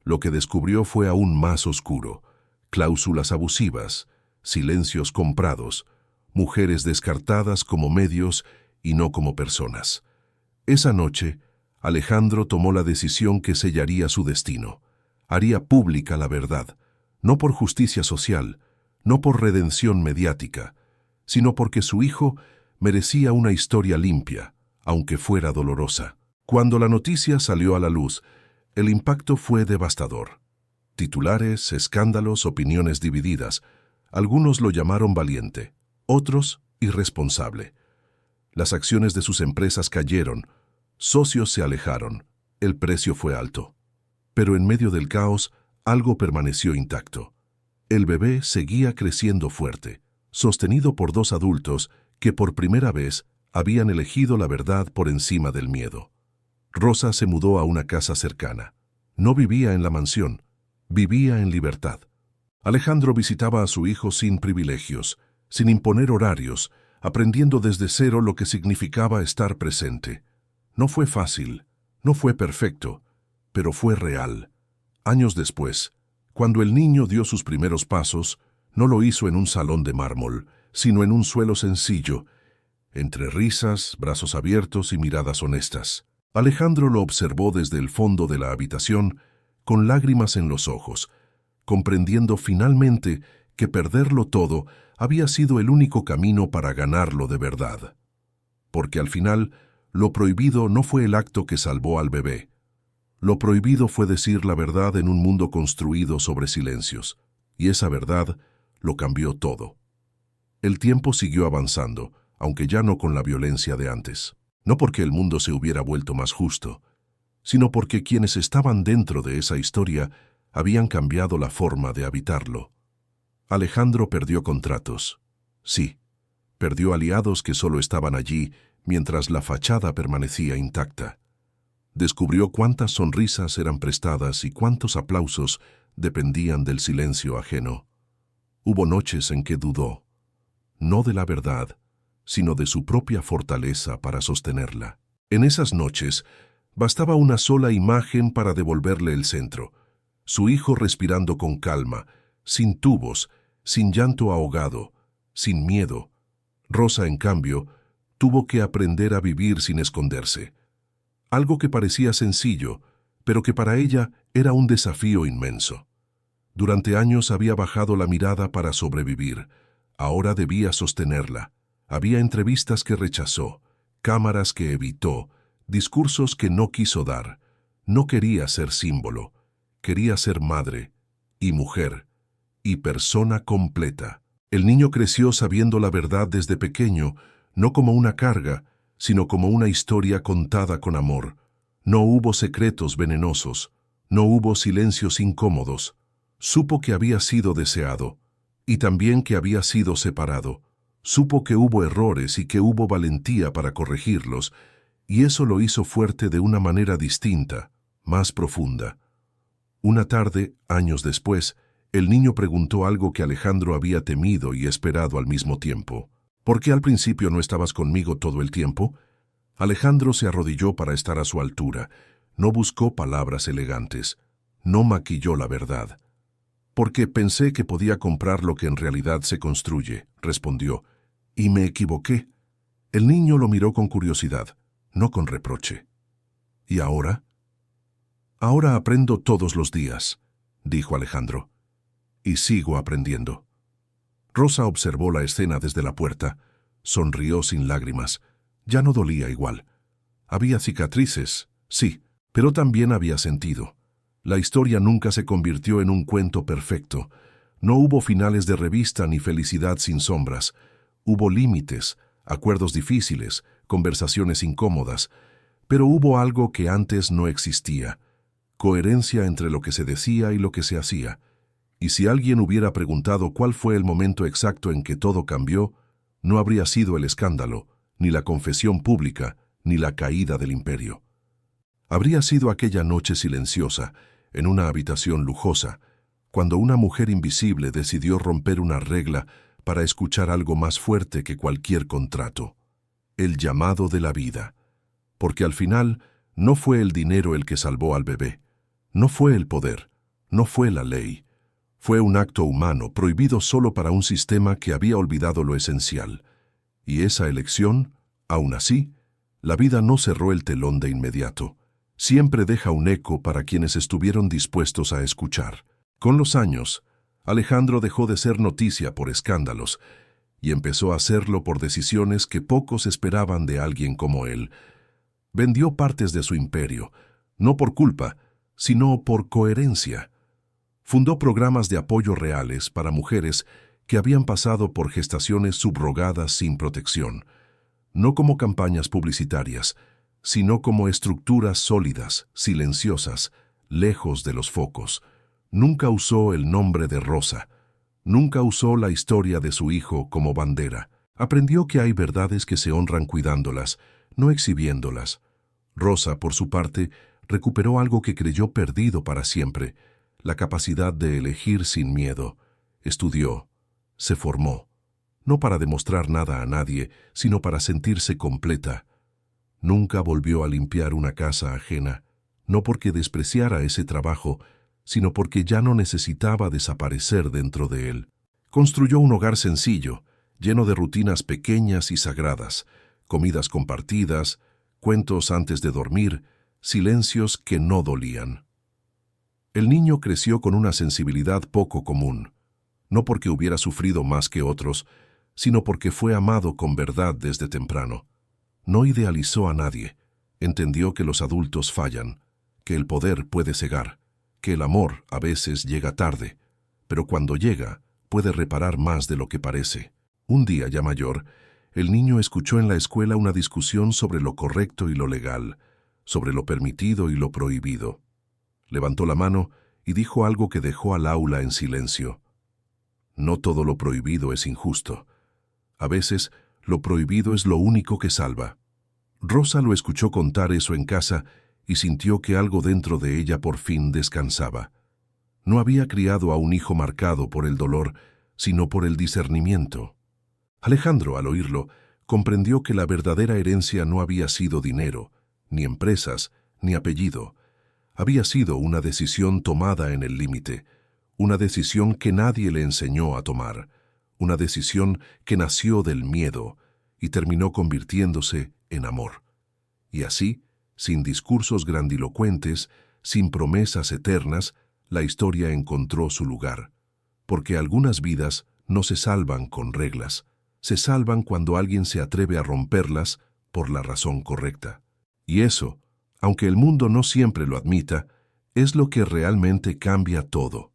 Lo que descubrió fue aún más oscuro: cláusulas abusivas, silencios comprados, mujeres descartadas como medios y no como personas. Esa noche, Alejandro tomó la decisión que sellaría su destino. Haría pública la verdad, no por justicia social, no por redención mediática, sino porque su hijo merecía una historia limpia, aunque fuera dolorosa. Cuando la noticia salió a la luz, el impacto fue devastador. Titulares, escándalos, opiniones divididas. Algunos lo llamaron valiente, otros irresponsable. Las acciones de sus empresas cayeron, socios se alejaron, el precio fue alto. Pero en medio del caos, algo permaneció intacto. El bebé seguía creciendo fuerte, sostenido por dos adultos que por primera vez habían elegido la verdad por encima del miedo. Rosa se mudó a una casa cercana. No vivía en la mansión, vivía en libertad. Alejandro visitaba a su hijo sin privilegios, sin imponer horarios, aprendiendo desde cero lo que significaba estar presente. No fue fácil, no fue perfecto, pero fue real. Años después, cuando el niño dio sus primeros pasos, no lo hizo en un salón de mármol, sino en un suelo sencillo, entre risas, brazos abiertos y miradas honestas. Alejandro lo observó desde el fondo de la habitación, con lágrimas en los ojos, comprendiendo finalmente que perderlo todo había sido el único camino para ganarlo de verdad. Porque al final, lo prohibido no fue el acto que salvó al bebé. Lo prohibido fue decir la verdad en un mundo construido sobre silencios, y esa verdad lo cambió todo. El tiempo siguió avanzando, aunque ya no con la violencia de antes. No porque el mundo se hubiera vuelto más justo, sino porque quienes estaban dentro de esa historia habían cambiado la forma de habitarlo. Alejandro perdió contratos. Sí, perdió aliados que solo estaban allí mientras la fachada permanecía intacta. Descubrió cuántas sonrisas eran prestadas y cuántos aplausos dependían del silencio ajeno. Hubo noches en que dudó, no de la verdad, sino de su propia fortaleza para sostenerla. En esas noches, bastaba una sola imagen para devolverle el centro. Su hijo respirando con calma, sin tubos, sin llanto ahogado, sin miedo. Rosa, en cambio, tuvo que aprender a vivir sin esconderse. Algo que parecía sencillo, pero que para ella era un desafío inmenso. Durante años había bajado la mirada para sobrevivir. Ahora debía sostenerla. Había entrevistas que rechazó, cámaras que evitó, discursos que no quiso dar. No quería ser símbolo, quería ser madre, y mujer, y persona completa. El niño creció sabiendo la verdad desde pequeño, no como una carga, sino como una historia contada con amor. No hubo secretos venenosos, no hubo silencios incómodos. Supo que había sido deseado, y también que había sido separado. Supo que hubo errores y que hubo valentía para corregirlos, y eso lo hizo fuerte de una manera distinta, más profunda. Una tarde, años después, el niño preguntó algo que Alejandro había temido y esperado al mismo tiempo. ¿Por qué al principio no estabas conmigo todo el tiempo? Alejandro se arrodilló para estar a su altura. No buscó palabras elegantes. No maquilló la verdad. Porque pensé que podía comprar lo que en realidad se construye, respondió. Y me equivoqué. El niño lo miró con curiosidad, no con reproche. ¿Y ahora? Ahora aprendo todos los días, dijo Alejandro. Y sigo aprendiendo. Rosa observó la escena desde la puerta, sonrió sin lágrimas. Ya no dolía igual. Había cicatrices, sí, pero también había sentido. La historia nunca se convirtió en un cuento perfecto. No hubo finales de revista ni felicidad sin sombras. Hubo límites, acuerdos difíciles, conversaciones incómodas, pero hubo algo que antes no existía: coherencia entre lo que se decía y lo que se hacía. Y si alguien hubiera preguntado cuál fue el momento exacto en que todo cambió, no habría sido el escándalo, ni la confesión pública, ni la caída del imperio. Habría sido aquella noche silenciosa, en una habitación lujosa, cuando una mujer invisible decidió romper una regla para escuchar algo más fuerte que cualquier contrato: el llamado de la vida. Porque al final no fue el dinero el que salvó al bebé, no fue el poder, no fue la ley. Fue un acto humano prohibido solo para un sistema que había olvidado lo esencial. Y esa elección, aún así, La vida no cerró el telón de inmediato. Siempre deja un eco para quienes estuvieron dispuestos a escuchar. Con los años, Alejandro dejó de ser noticia por escándalos y empezó a hacerlo por decisiones que pocos esperaban de alguien como él. Vendió partes de su imperio, no por culpa, sino por coherencia. Fundó programas de apoyo reales para mujeres que habían pasado por gestaciones subrogadas sin protección, no como campañas publicitarias, sino como estructuras sólidas, silenciosas, lejos de los focos. Nunca usó el nombre de Rosa. Nunca usó la historia de su hijo como bandera. Aprendió que hay verdades que se honran cuidándolas, no exhibiéndolas. Rosa, por su parte, recuperó algo que creyó perdido para siempre, la capacidad de elegir sin miedo. Estudió, se formó, no para demostrar nada a nadie, sino para sentirse completa. Nunca volvió a limpiar una casa ajena, no porque despreciara ese trabajo, sino porque ya no necesitaba desaparecer dentro de él. Construyó un hogar sencillo, lleno de rutinas pequeñas y sagradas, comidas compartidas, cuentos antes de dormir, silencios que no dolían. El niño creció con una sensibilidad poco común, no porque hubiera sufrido más que otros, sino porque fue amado con verdad desde temprano. No idealizó a nadie, entendió que los adultos fallan, que el poder puede cegar, que el amor a veces llega tarde, pero cuando llega puede reparar más de lo que parece. Un día ya mayor, el niño escuchó en la escuela una discusión sobre lo correcto y lo legal, sobre lo permitido y lo prohibido. Levantó la mano y dijo algo que dejó al aula en silencio. No todo lo prohibido es injusto. A veces, lo prohibido es lo único que salva. Rosa lo escuchó contar eso en casa y sintió que algo dentro de ella por fin descansaba. No había criado a un hijo marcado por el dolor, sino por el discernimiento. Alejandro, al oírlo, comprendió que la verdadera herencia no había sido dinero, ni empresas, ni apellido. Había sido una decisión tomada en el límite, una decisión que nadie le enseñó a tomar, una decisión que nació del miedo y terminó convirtiéndose en amor. Y así, sin discursos grandilocuentes, sin promesas eternas, la historia encontró su lugar. Porque algunas vidas no se salvan con reglas, se salvan cuando alguien se atreve a romperlas por la razón correcta. Y eso, aunque el mundo no siempre lo admita, es lo que realmente cambia todo.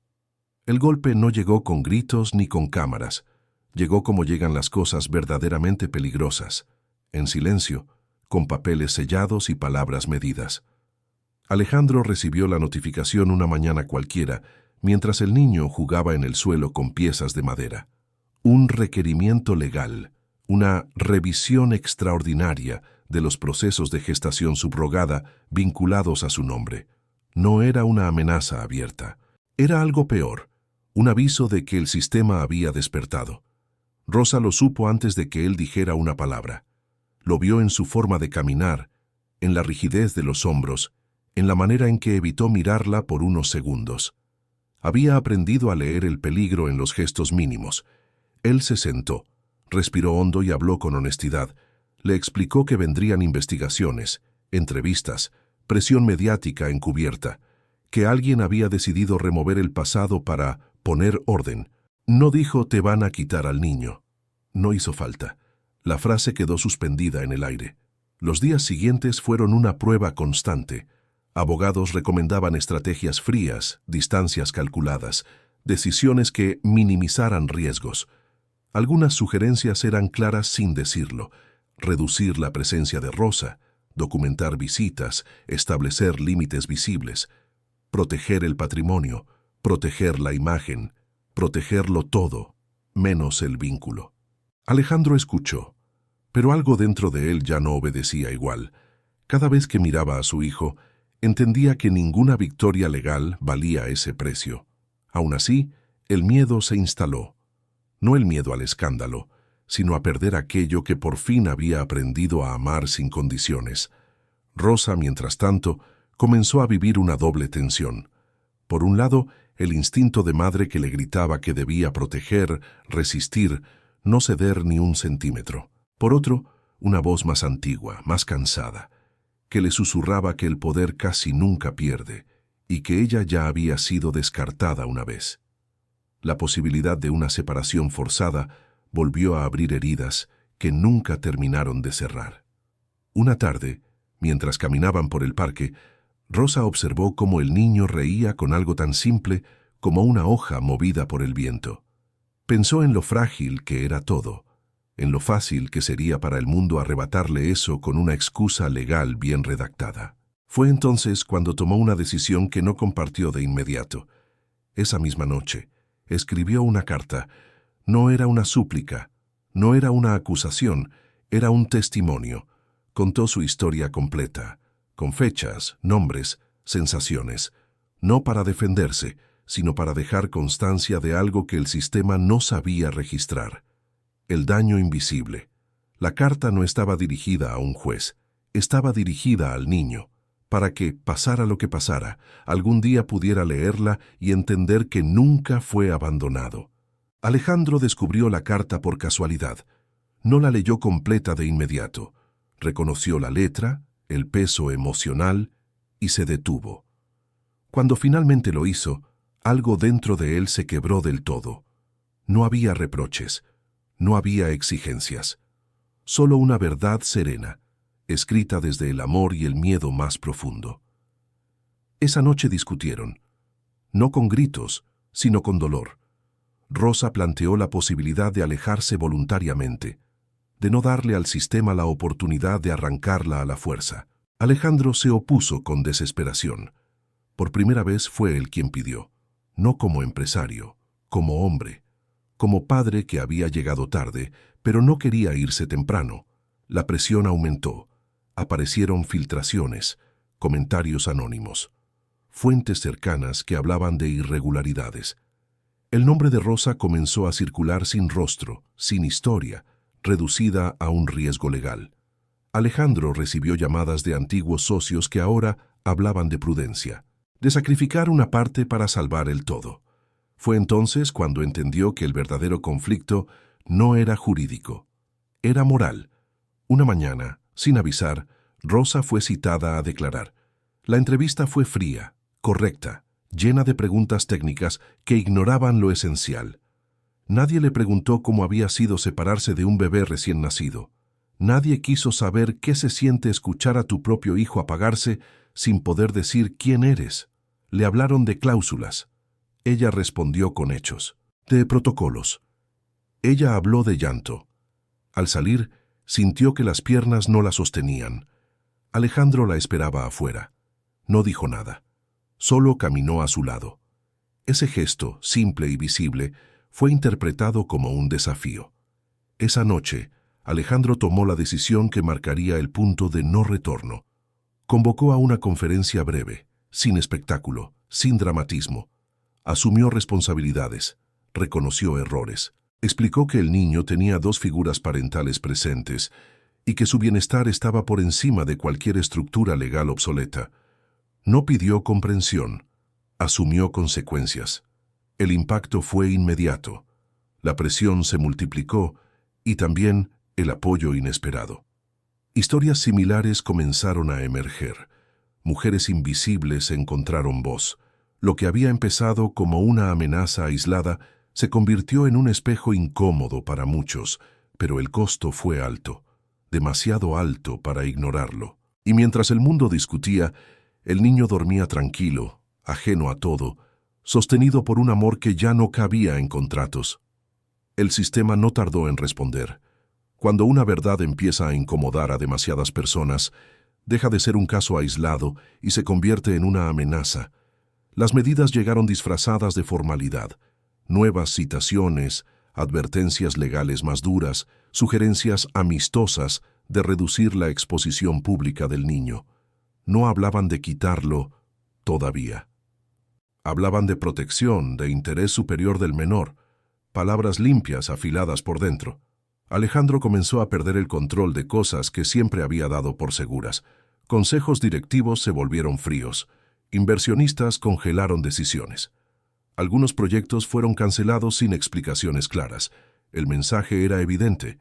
El golpe no llegó con gritos ni con cámaras. Llegó como llegan las cosas verdaderamente peligrosas, en silencio, con papeles sellados y palabras medidas. Alejandro recibió la notificación una mañana cualquiera, mientras el niño jugaba en el suelo con piezas de madera. Un requerimiento legal, una revisión extraordinaria de los procesos de gestación subrogada vinculados a su nombre. No era una amenaza abierta, era algo peor, un aviso de que el sistema había despertado. Rosa lo supo antes de que él dijera una palabra. Lo vio en su forma de caminar, en la rigidez de los hombros, en la manera en que evitó mirarla por unos segundos. Había aprendido a leer el peligro en los gestos mínimos. Él se sentó, respiró hondo y habló con honestidad. Le explicó que vendrían investigaciones, entrevistas, presión mediática encubierta, que alguien había decidido remover el pasado para poner orden. No dijo te van a quitar al niño. No hizo falta. La frase quedó suspendida en el aire. Los días siguientes fueron una prueba constante. Abogados recomendaban estrategias frías, distancias calculadas, decisiones que minimizaran riesgos. Algunas sugerencias eran claras sin decirlo. Reducir la presencia de Rosa, documentar visitas, establecer límites visibles, proteger el patrimonio, proteger la imagen, protegerlo todo, menos el vínculo. Alejandro escuchó, pero algo dentro de él ya no obedecía igual. Cada vez que miraba a su hijo, entendía que ninguna victoria legal valía ese precio. Aún así, el miedo se instaló. No el miedo al escándalo, sino a perder aquello que por fin había aprendido a amar sin condiciones. Rosa, mientras tanto, comenzó a vivir una doble tensión. Por un lado, el instinto de madre que le gritaba que debía proteger, resistir, no ceder ni un centímetro. Por otro, una voz más antigua, más cansada, que le susurraba que el poder casi nunca pierde y que ella ya había sido descartada una vez. La posibilidad de una separación forzada volvió a abrir heridas que nunca terminaron de cerrar. Una tarde, mientras caminaban por el parque, Rosa observó cómo el niño reía con algo tan simple como una hoja movida por el viento. Pensó en lo frágil que era todo, en lo fácil que sería para el mundo arrebatarle eso con una excusa legal bien redactada. Fue entonces cuando tomó una decisión que no compartió de inmediato. Esa misma noche, escribió una carta. No era una súplica, no era una acusación, era un testimonio. Contó su historia completa, con fechas, nombres, sensaciones, no para defenderse, sino para dejar constancia de algo que el sistema no sabía registrar. El daño invisible. La carta no estaba dirigida a un juez, estaba dirigida al niño, para que, pasara lo que pasara, algún día pudiera leerla y entender que nunca fue abandonado. Alejandro descubrió la carta por casualidad. No la leyó completa de inmediato. Reconoció la letra, el peso emocional, y se detuvo. Cuando finalmente lo hizo, algo dentro de él se quebró del todo. No había reproches, no había exigencias, solo una verdad serena, escrita desde el amor y el miedo más profundo. Esa noche discutieron, no con gritos, sino con dolor. Rosa planteó la posibilidad de alejarse voluntariamente, de no darle al sistema la oportunidad de arrancarla a la fuerza. Alejandro se opuso con desesperación. Por primera vez fue él quien pidió, no como empresario, como hombre, como padre que había llegado tarde, pero no quería irse temprano. La presión aumentó. Aparecieron filtraciones, comentarios anónimos, fuentes cercanas que hablaban de irregularidades. El nombre de Rosa comenzó a circular sin rostro, sin historia, reducida a un riesgo legal. Alejandro recibió llamadas de antiguos socios que ahora hablaban de prudencia, de sacrificar una parte para salvar el todo. Fue entonces cuando entendió que el verdadero conflicto no era jurídico, era moral. Una mañana, sin avisar, Rosa fue citada a declarar. La entrevista fue fría, correcta, llena de preguntas técnicas que ignoraban lo esencial. Nadie le preguntó cómo había sido separarse de un bebé recién nacido. Nadie quiso saber qué se siente escuchar a tu propio hijo apagarse sin poder decir quién eres. Le hablaron de cláusulas. Ella respondió con hechos, de protocolos. Ella habló de llanto. Al salir, sintió que las piernas no la sostenían. Alejandro la esperaba afuera. No dijo nada. Solo caminó a su lado. Ese gesto, simple y visible, fue interpretado como un desafío. Esa noche, Alejandro tomó la decisión que marcaría el punto de no retorno. Convocó a una conferencia breve, sin espectáculo, sin dramatismo. Asumió responsabilidades, reconoció errores, explicó que el niño tenía dos figuras parentales presentes y que su bienestar estaba por encima de cualquier estructura legal obsoleta. No pidió comprensión, asumió consecuencias. El impacto fue inmediato. La presión se multiplicó y también el apoyo inesperado. Historias similares comenzaron a emerger. Mujeres invisibles encontraron voz. Lo que había empezado como una amenaza aislada se convirtió en un espejo incómodo para muchos, pero el costo fue alto, demasiado alto para ignorarlo. Y mientras el mundo discutía, el niño dormía tranquilo, ajeno a todo, sostenido por un amor que ya no cabía en contratos. El sistema no tardó en responder. Cuando una verdad empieza a incomodar a demasiadas personas, deja de ser un caso aislado y se convierte en una amenaza. Las medidas llegaron disfrazadas de formalidad. Nuevas citaciones, advertencias legales más duras, sugerencias amistosas de reducir la exposición pública del niño. No hablaban de quitarlo todavía. Hablaban de protección, de interés superior del menor, palabras limpias afiladas por dentro. Alejandro comenzó a perder el control de cosas que siempre había dado por seguras. Consejos directivos se volvieron fríos. Inversionistas congelaron decisiones. Algunos proyectos fueron cancelados sin explicaciones claras. El mensaje era evidente.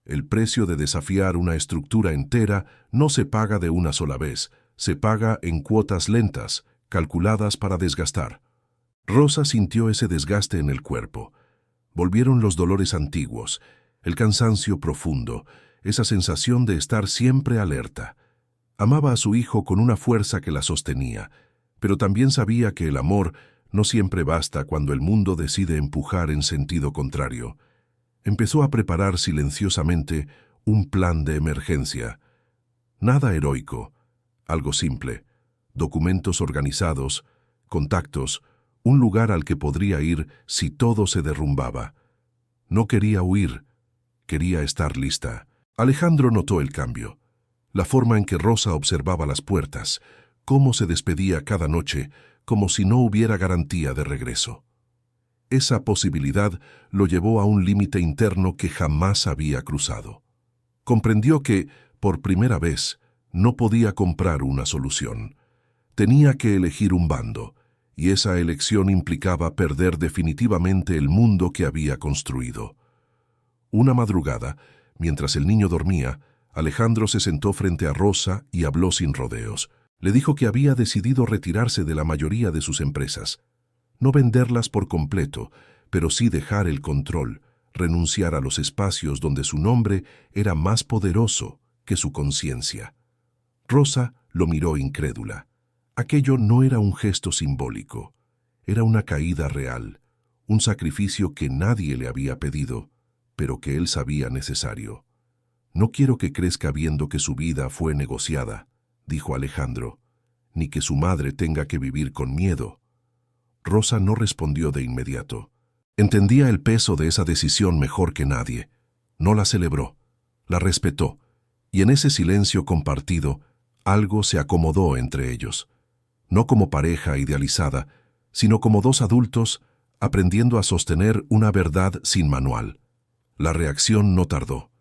El precio de desafiar una estructura entera no se paga de una sola vez, se paga en cuotas lentas, calculadas para desgastar. Rosa sintió ese desgaste en el cuerpo. Volvieron los dolores antiguos, el cansancio profundo, esa sensación de estar siempre alerta. Amaba a su hijo con una fuerza que la sostenía, pero también sabía que el amor no siempre basta cuando el mundo decide empujar en sentido contrario. Empezó a preparar silenciosamente un plan de emergencia. Nada heroico, algo simple, documentos organizados, contactos, un lugar al que podría ir si todo se derrumbaba. No quería huir, quería estar lista. Alejandro notó el cambio, la forma en que Rosa observaba las puertas, cómo se despedía cada noche, como si no hubiera garantía de regreso. Esa posibilidad lo llevó a un límite interno que jamás había cruzado. Comprendió que, por primera vez, no podía comprar una solución. Tenía que elegir un bando, y esa elección implicaba perder definitivamente el mundo que había construido. Una madrugada, mientras el niño dormía, Alejandro se sentó frente a Rosa y habló sin rodeos. Le dijo que había decidido retirarse de la mayoría de sus empresas. No venderlas por completo, pero sí dejar el control, renunciar a los espacios donde su nombre era más poderoso que su conciencia. Rosa lo miró incrédula. Aquello no era un gesto simbólico, era una caída real, un sacrificio que nadie le había pedido, pero que él sabía necesario. «No quiero que crezca viendo que su vida fue negociada», dijo Alejandro, «ni que su madre tenga que vivir con miedo». Rosa no respondió de inmediato. Entendía el peso de esa decisión mejor que nadie. No la celebró, la respetó, y en ese silencio compartido, algo se acomodó entre ellos. No como pareja idealizada, sino como dos adultos aprendiendo a sostener una verdad sin manual. La reacción no tardó.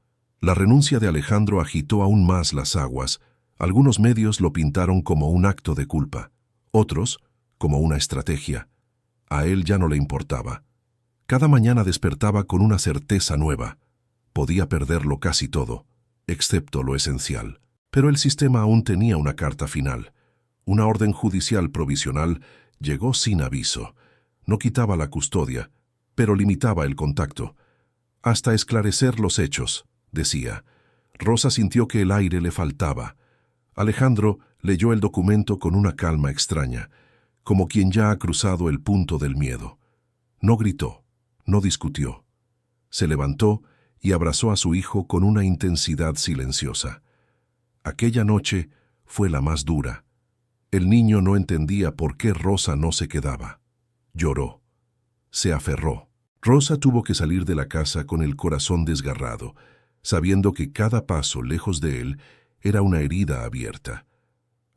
La renuncia de Alejandro agitó aún más las aguas. Algunos medios lo pintaron como un acto de culpa, otros como una estrategia. A él ya no le importaba. Cada mañana despertaba con una certeza nueva. Podía perderlo casi todo, excepto lo esencial. Pero el sistema aún tenía una carta final. Una orden judicial provisional llegó sin aviso. No quitaba la custodia, pero limitaba el contacto. Hasta esclarecer los hechos, decía. Rosa sintió que el aire le faltaba. Alejandro leyó el documento con una calma extraña, como quien ya ha cruzado el punto del miedo. No gritó, no discutió. Se levantó y abrazó a su hijo con una intensidad silenciosa. Aquella noche fue la más dura. El niño no entendía por qué Rosa no se quedaba. Lloró. Se aferró. Rosa tuvo que salir de la casa con el corazón desgarrado, sabiendo que cada paso lejos de él era una herida abierta.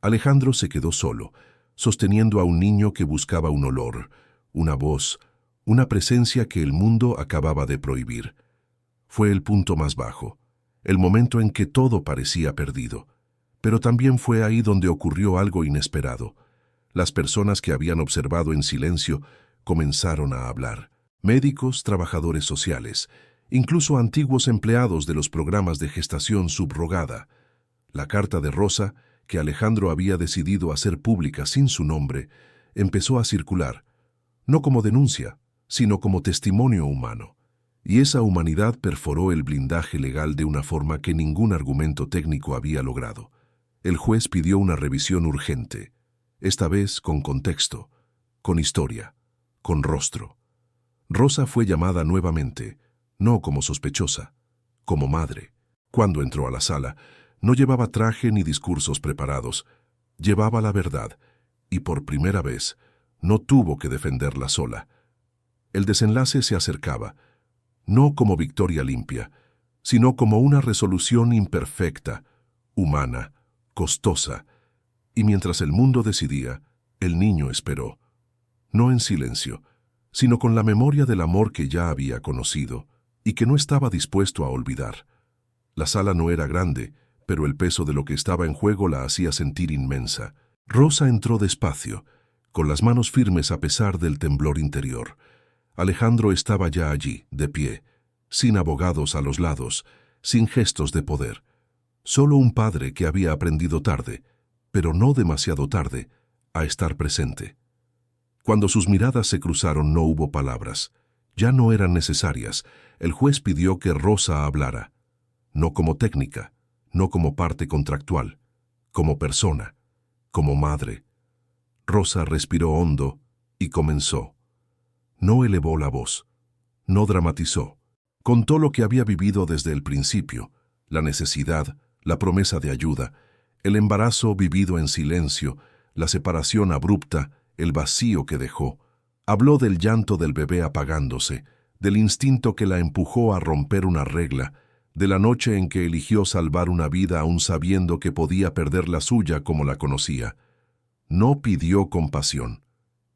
Alejandro se quedó solo, sosteniendo a un niño que buscaba un olor, una voz, una presencia que el mundo acababa de prohibir. Fue el punto más bajo, el momento en que todo parecía perdido. Pero también fue ahí donde ocurrió algo inesperado. Las personas que habían observado en silencio comenzaron a hablar. Médicos, trabajadores sociales, incluso antiguos empleados de los programas de gestación subrogada. La carta de Rosa, que Alejandro había decidido hacer pública sin su nombre, empezó a circular, no como denuncia, sino como testimonio humano. Y esa humanidad perforó el blindaje legal de una forma que ningún argumento técnico había logrado. El juez pidió una revisión urgente, esta vez con contexto, con historia, con rostro. Rosa fue llamada nuevamente, no como sospechosa, como madre. Cuando entró a la sala, no llevaba traje ni discursos preparados, llevaba la verdad, y por primera vez no tuvo que defenderla sola. El desenlace se acercaba, no como victoria limpia, sino como una resolución imperfecta, humana, costosa, y mientras el mundo decidía, el niño esperó, no en silencio, sino con la memoria del amor que ya había conocido y que no estaba dispuesto a olvidar. La sala no era grande, pero el peso de lo que estaba en juego la hacía sentir inmensa. Rosa entró despacio, con las manos firmes a pesar del temblor interior. Alejandro estaba ya allí, de pie, sin abogados a los lados, sin gestos de poder. Solo un padre que había aprendido tarde, pero no demasiado tarde, a estar presente. Cuando sus miradas se cruzaron no hubo palabras. Ya no eran necesarias. El juez pidió que Rosa hablara. No como técnica, no como parte contractual, como persona, como madre. Rosa respiró hondo y comenzó. No elevó la voz, no dramatizó. Contó lo que había vivido desde el principio, la necesidad, la promesa de ayuda, el embarazo vivido en silencio, la separación abrupta, el vacío que dejó. Habló del llanto del bebé apagándose, del instinto que la empujó a romper una regla, de la noche en que eligió salvar una vida aún sabiendo que podía perder la suya como la conocía. No pidió compasión,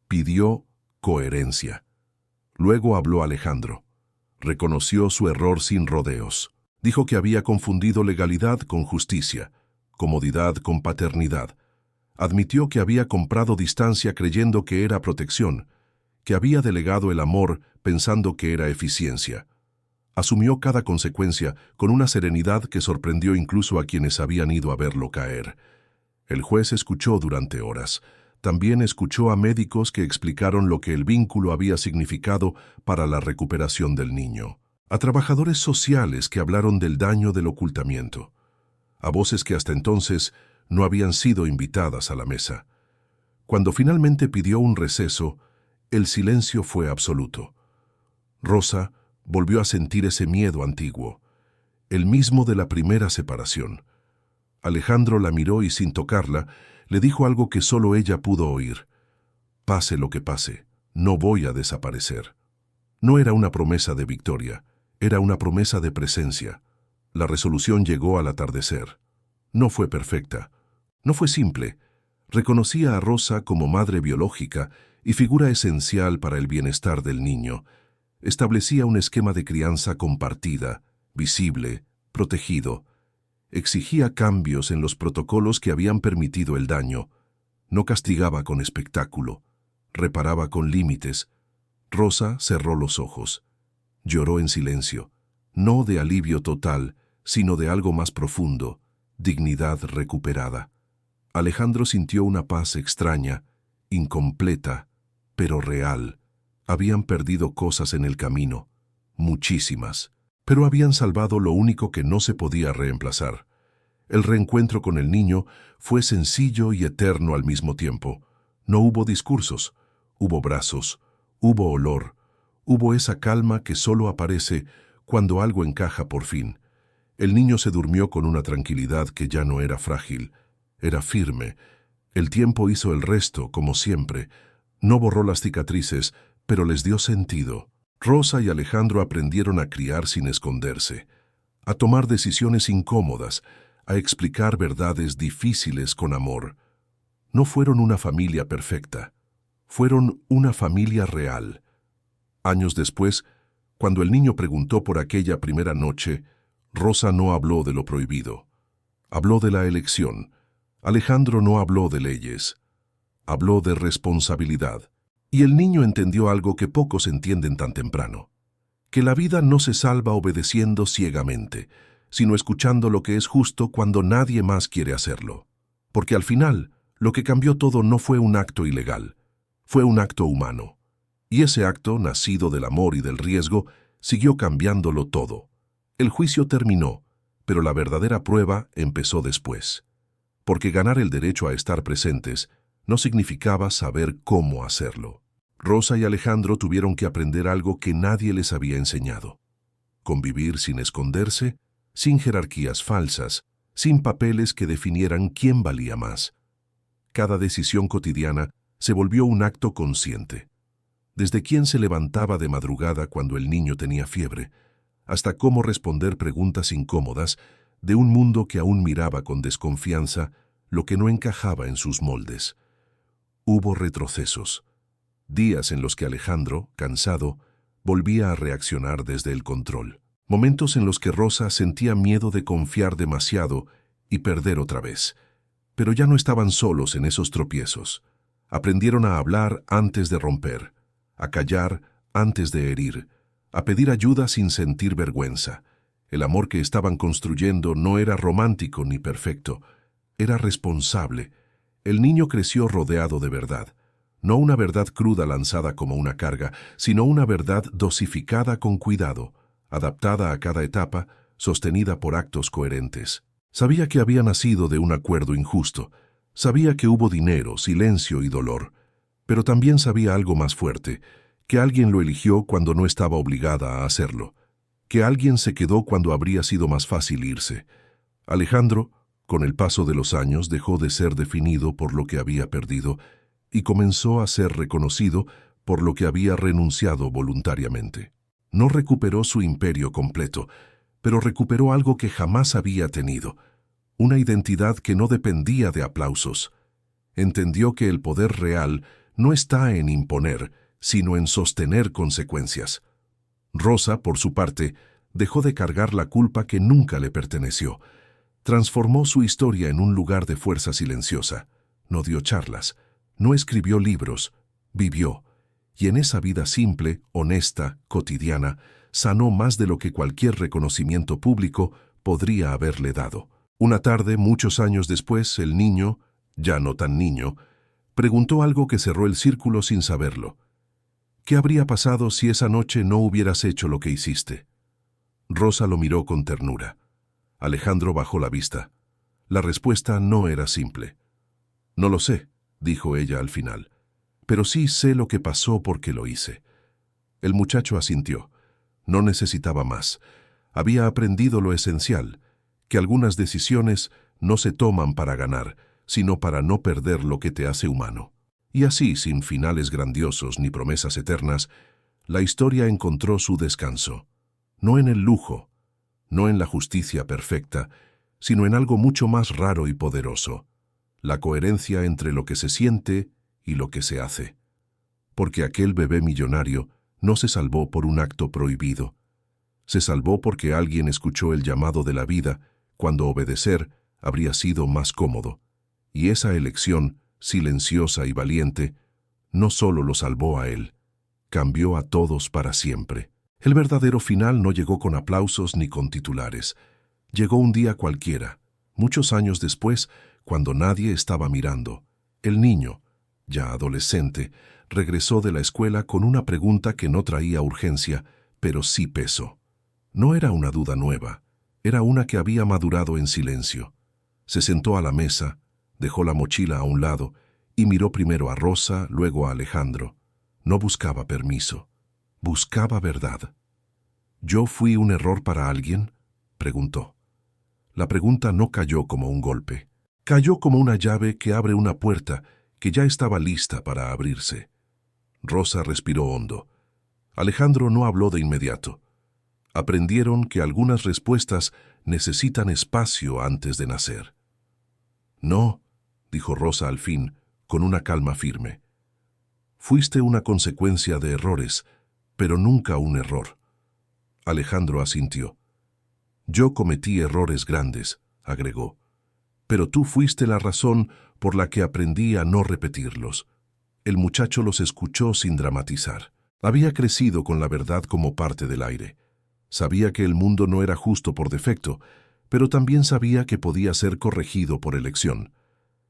pidió coherencia. Luego habló Alejandro. Reconoció su error sin rodeos. Dijo que había confundido legalidad con justicia, comodidad con paternidad. Admitió que había comprado distancia creyendo que era protección, que había delegado el amor pensando que era eficiencia. Asumió cada consecuencia con una serenidad que sorprendió incluso a quienes habían ido a verlo caer. El juez escuchó durante horas. También escuchó a médicos que explicaron lo que el vínculo había significado para la recuperación del niño, a trabajadores sociales que hablaron del daño del ocultamiento, a voces que hasta entonces no habían sido invitadas a la mesa. Cuando finalmente pidió un receso, el silencio fue absoluto. Rosa volvió a sentir ese miedo antiguo, el mismo de la primera separación. Alejandro la miró y sin tocarla, le dijo algo que solo ella pudo oír. Pase lo que pase, no voy a desaparecer. No era una promesa de victoria, era una promesa de presencia. La resolución llegó al atardecer. No fue perfecta, no fue simple. Reconocía a Rosa como madre biológica y figura esencial para el bienestar del niño. Establecía un esquema de crianza compartida, visible, protegido. Exigía cambios en los protocolos que habían permitido el daño. No castigaba con espectáculo, reparaba con límites. Rosa cerró los ojos. Lloró en silencio, no de alivio total, sino de algo más profundo, dignidad recuperada. Alejandro sintió una paz extraña, incompleta, pero real. Habían perdido cosas en el camino, muchísimas, pero habían salvado lo único que no se podía reemplazar. El reencuentro con el niño fue sencillo y eterno al mismo tiempo. No hubo discursos, hubo brazos, hubo olor, hubo esa calma que solo aparece cuando algo encaja por fin. El niño se durmió con una tranquilidad que ya no era frágil, era firme. El tiempo hizo el resto, como siempre. No borró las cicatrices, pero les dio sentido. Rosa y Alejandro aprendieron a criar sin esconderse, a tomar decisiones incómodas, a explicar verdades difíciles con amor. No fueron una familia perfecta, fueron una familia real. Años después, cuando el niño preguntó por aquella primera noche, Rosa no habló de lo prohibido. Habló de la elección. Alejandro no habló de leyes. Habló de responsabilidad. Y el niño entendió algo que pocos entienden tan temprano: que la vida no se salva obedeciendo ciegamente, sino escuchando lo que es justo cuando nadie más quiere hacerlo. Porque al final, lo que cambió todo no fue un acto ilegal, fue un acto humano. Y ese acto, nacido del amor y del riesgo, siguió cambiándolo todo. El juicio terminó, pero la verdadera prueba empezó después. Porque ganar el derecho a estar presentes no significaba saber cómo hacerlo. Rosa y Alejandro tuvieron que aprender algo que nadie les había enseñado: convivir sin esconderse, sin jerarquías falsas, sin papeles que definieran quién valía más. Cada decisión cotidiana se volvió un acto consciente. Desde quién se levantaba de madrugada cuando el niño tenía fiebre, hasta cómo responder preguntas incómodas de un mundo que aún miraba con desconfianza lo que no encajaba en sus moldes. Hubo retrocesos, días en los que Alejandro, cansado, volvía a reaccionar desde el control. Momentos en los que Rosa sentía miedo de confiar demasiado y perder otra vez. Pero ya no estaban solos en esos tropiezos. Aprendieron a hablar antes de romper, a callar antes de herir, a pedir ayuda sin sentir vergüenza. El amor que estaban construyendo no era romántico ni perfecto, era responsable. El niño creció rodeado de verdad. No una verdad cruda lanzada como una carga, sino una verdad dosificada con cuidado, adaptada a cada etapa, sostenida por actos coherentes. Sabía que había nacido de un acuerdo injusto. Sabía que hubo dinero, silencio y dolor. Pero también sabía algo más fuerte, que alguien lo eligió cuando no estaba obligada a hacerlo, que alguien se quedó cuando habría sido más fácil irse. Alejandro, con el paso de los años, dejó de ser definido por lo que había perdido y comenzó a ser reconocido por lo que había renunciado voluntariamente. No recuperó su imperio completo, pero recuperó algo que jamás había tenido, una identidad que no dependía de aplausos. Entendió que el poder real no está en imponer, sino en sostener consecuencias. Rosa, por su parte, dejó de cargar la culpa que nunca le perteneció. Transformó su historia en un lugar de fuerza silenciosa. No dio charlas, no escribió libros, vivió. Y en esa vida simple, honesta, cotidiana, sanó más de lo que cualquier reconocimiento público podría haberle dado. Una tarde, muchos años después, el niño, ya no tan niño, preguntó algo que cerró el círculo sin saberlo. ¿Qué habría pasado si esa noche no hubieras hecho lo que hiciste? Rosa lo miró con ternura. Alejandro bajó la vista. La respuesta no era simple. No lo sé, dijo ella al final, pero sí sé lo que pasó porque lo hice. El muchacho asintió. No necesitaba más. Había aprendido lo esencial, que algunas decisiones no se toman para ganar, sino para no perder lo que te hace humano. Y así, sin finales grandiosos ni promesas eternas, la historia encontró su descanso. No en el lujo, no en la justicia perfecta, sino en algo mucho más raro y poderoso, la coherencia entre lo que se siente y lo que se hace. Porque aquel bebé millonario no se salvó por un acto prohibido. Se salvó porque alguien escuchó el llamado de la vida cuando obedecer habría sido más cómodo. Y esa elección, silenciosa y valiente, no solo lo salvó a él, cambió a todos para siempre. El verdadero final no llegó con aplausos ni con titulares. Llegó un día cualquiera, muchos años después, cuando nadie estaba mirando. El niño, ya adolescente, regresó de la escuela con una pregunta que no traía urgencia, pero sí peso. No era una duda nueva, era una que había madurado en silencio. Se sentó a la mesa, dejó la mochila a un lado y miró primero a Rosa, luego a Alejandro. No buscaba permiso, buscaba verdad. ¿Yo fui un error para alguien?, preguntó. La pregunta no cayó como un golpe. Cayó como una llave que abre una puerta que ya estaba lista para abrirse. Rosa respiró hondo. Alejandro no habló de inmediato. Aprendieron que algunas respuestas necesitan espacio antes de nacer. No, dijo Rosa al fin, con una calma firme. Fuiste una consecuencia de errores, pero nunca un error. Alejandro asintió. Yo cometí errores grandes, agregó, pero tú fuiste la razón por la que aprendí a no repetirlos. El muchacho los escuchó sin dramatizar. Había crecido con la verdad como parte del aire. Sabía que el mundo no era justo por defecto, pero también sabía que podía ser corregido por elección.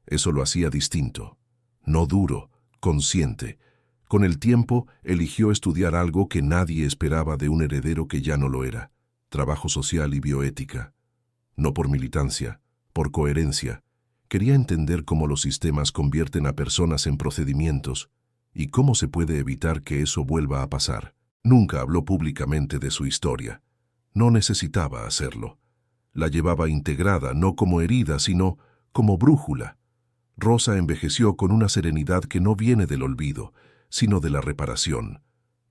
Eso lo hacía distinto, no duro, consciente. Con el tiempo, eligió estudiar algo que nadie esperaba de un heredero que ya no lo era: trabajo social y bioética. No por militancia, por coherencia. Quería entender cómo los sistemas convierten a personas en procedimientos y cómo se puede evitar que eso vuelva a pasar. Nunca habló públicamente de su historia. No necesitaba hacerlo. La llevaba integrada, no como herida, sino como brújula. Rosa envejeció con una serenidad que no viene del olvido, sino de la reparación.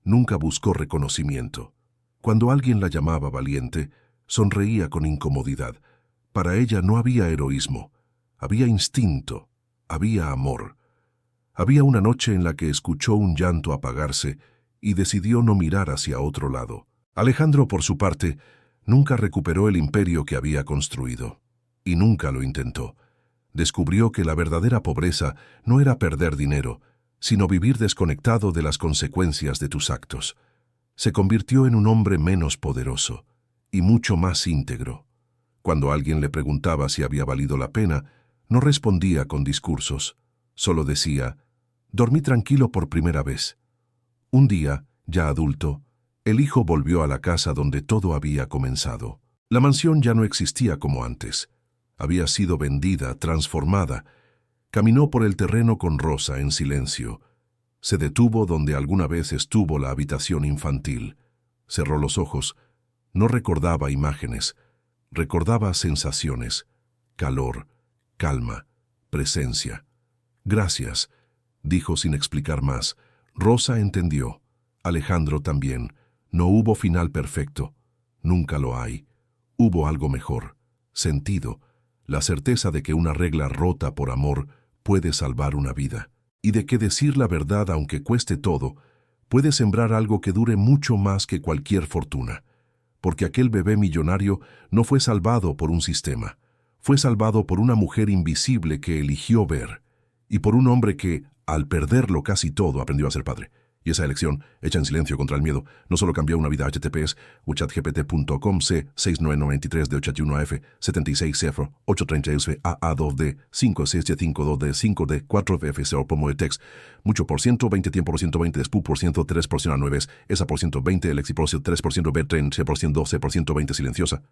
Nunca buscó reconocimiento. Cuando alguien la llamaba valiente, sonreía con incomodidad. Para ella no había heroísmo, había instinto, había amor. Había una noche en la que escuchó un llanto apagarse y decidió no mirar hacia otro lado. Alejandro, por su parte, nunca recuperó el imperio que había construido, y nunca lo intentó. Descubrió que la verdadera pobreza no era perder dinero, sino vivir desconectado de las consecuencias de tus actos. Se convirtió en un hombre menos poderoso, y mucho más íntegro. Cuando alguien le preguntaba si había valido la pena, no respondía con discursos. Solo decía, «Dormí tranquilo por primera vez». Un día, ya adulto, el hijo volvió a la casa donde todo había comenzado. La mansión ya no existía como antes. Había sido vendida, transformada. Caminó por el terreno con Rosa en silencio. Se detuvo donde alguna vez estuvo la habitación infantil. Cerró los ojos. No recordaba imágenes. Recordaba sensaciones. Calor, calma, presencia. «Gracias», dijo sin explicar más. Rosa entendió. Alejandro también. No hubo final perfecto. Nunca lo hay. Hubo algo mejor. Sentido. La certeza de que una regla rota por amor puede salvar una vida. Y de que decir la verdad, aunque cueste todo, puede sembrar algo que dure mucho más que cualquier fortuna. Porque aquel bebé millonario no fue salvado por un sistema. Fue salvado por una mujer invisible que eligió ver. Y por un hombre que, al perderlo casi todo, aprendió a ser padre. Y esa elección, hecha en silencio contra el miedo, no solo cambió una vida. HTTPS, uchatgpt.com, C6993 de 81AF, 76F, 830 AA2D, 5652D, 5D, 4FF0 Pomo de Text, mucho por ciento, 20 tiempo por ciento, 20 despu por ciento, 3 por ciento a 9, esa por ciento 20, el exi por ciento 3 por ciento, B30 por ciento, 12 por ciento, 20 silenciosa.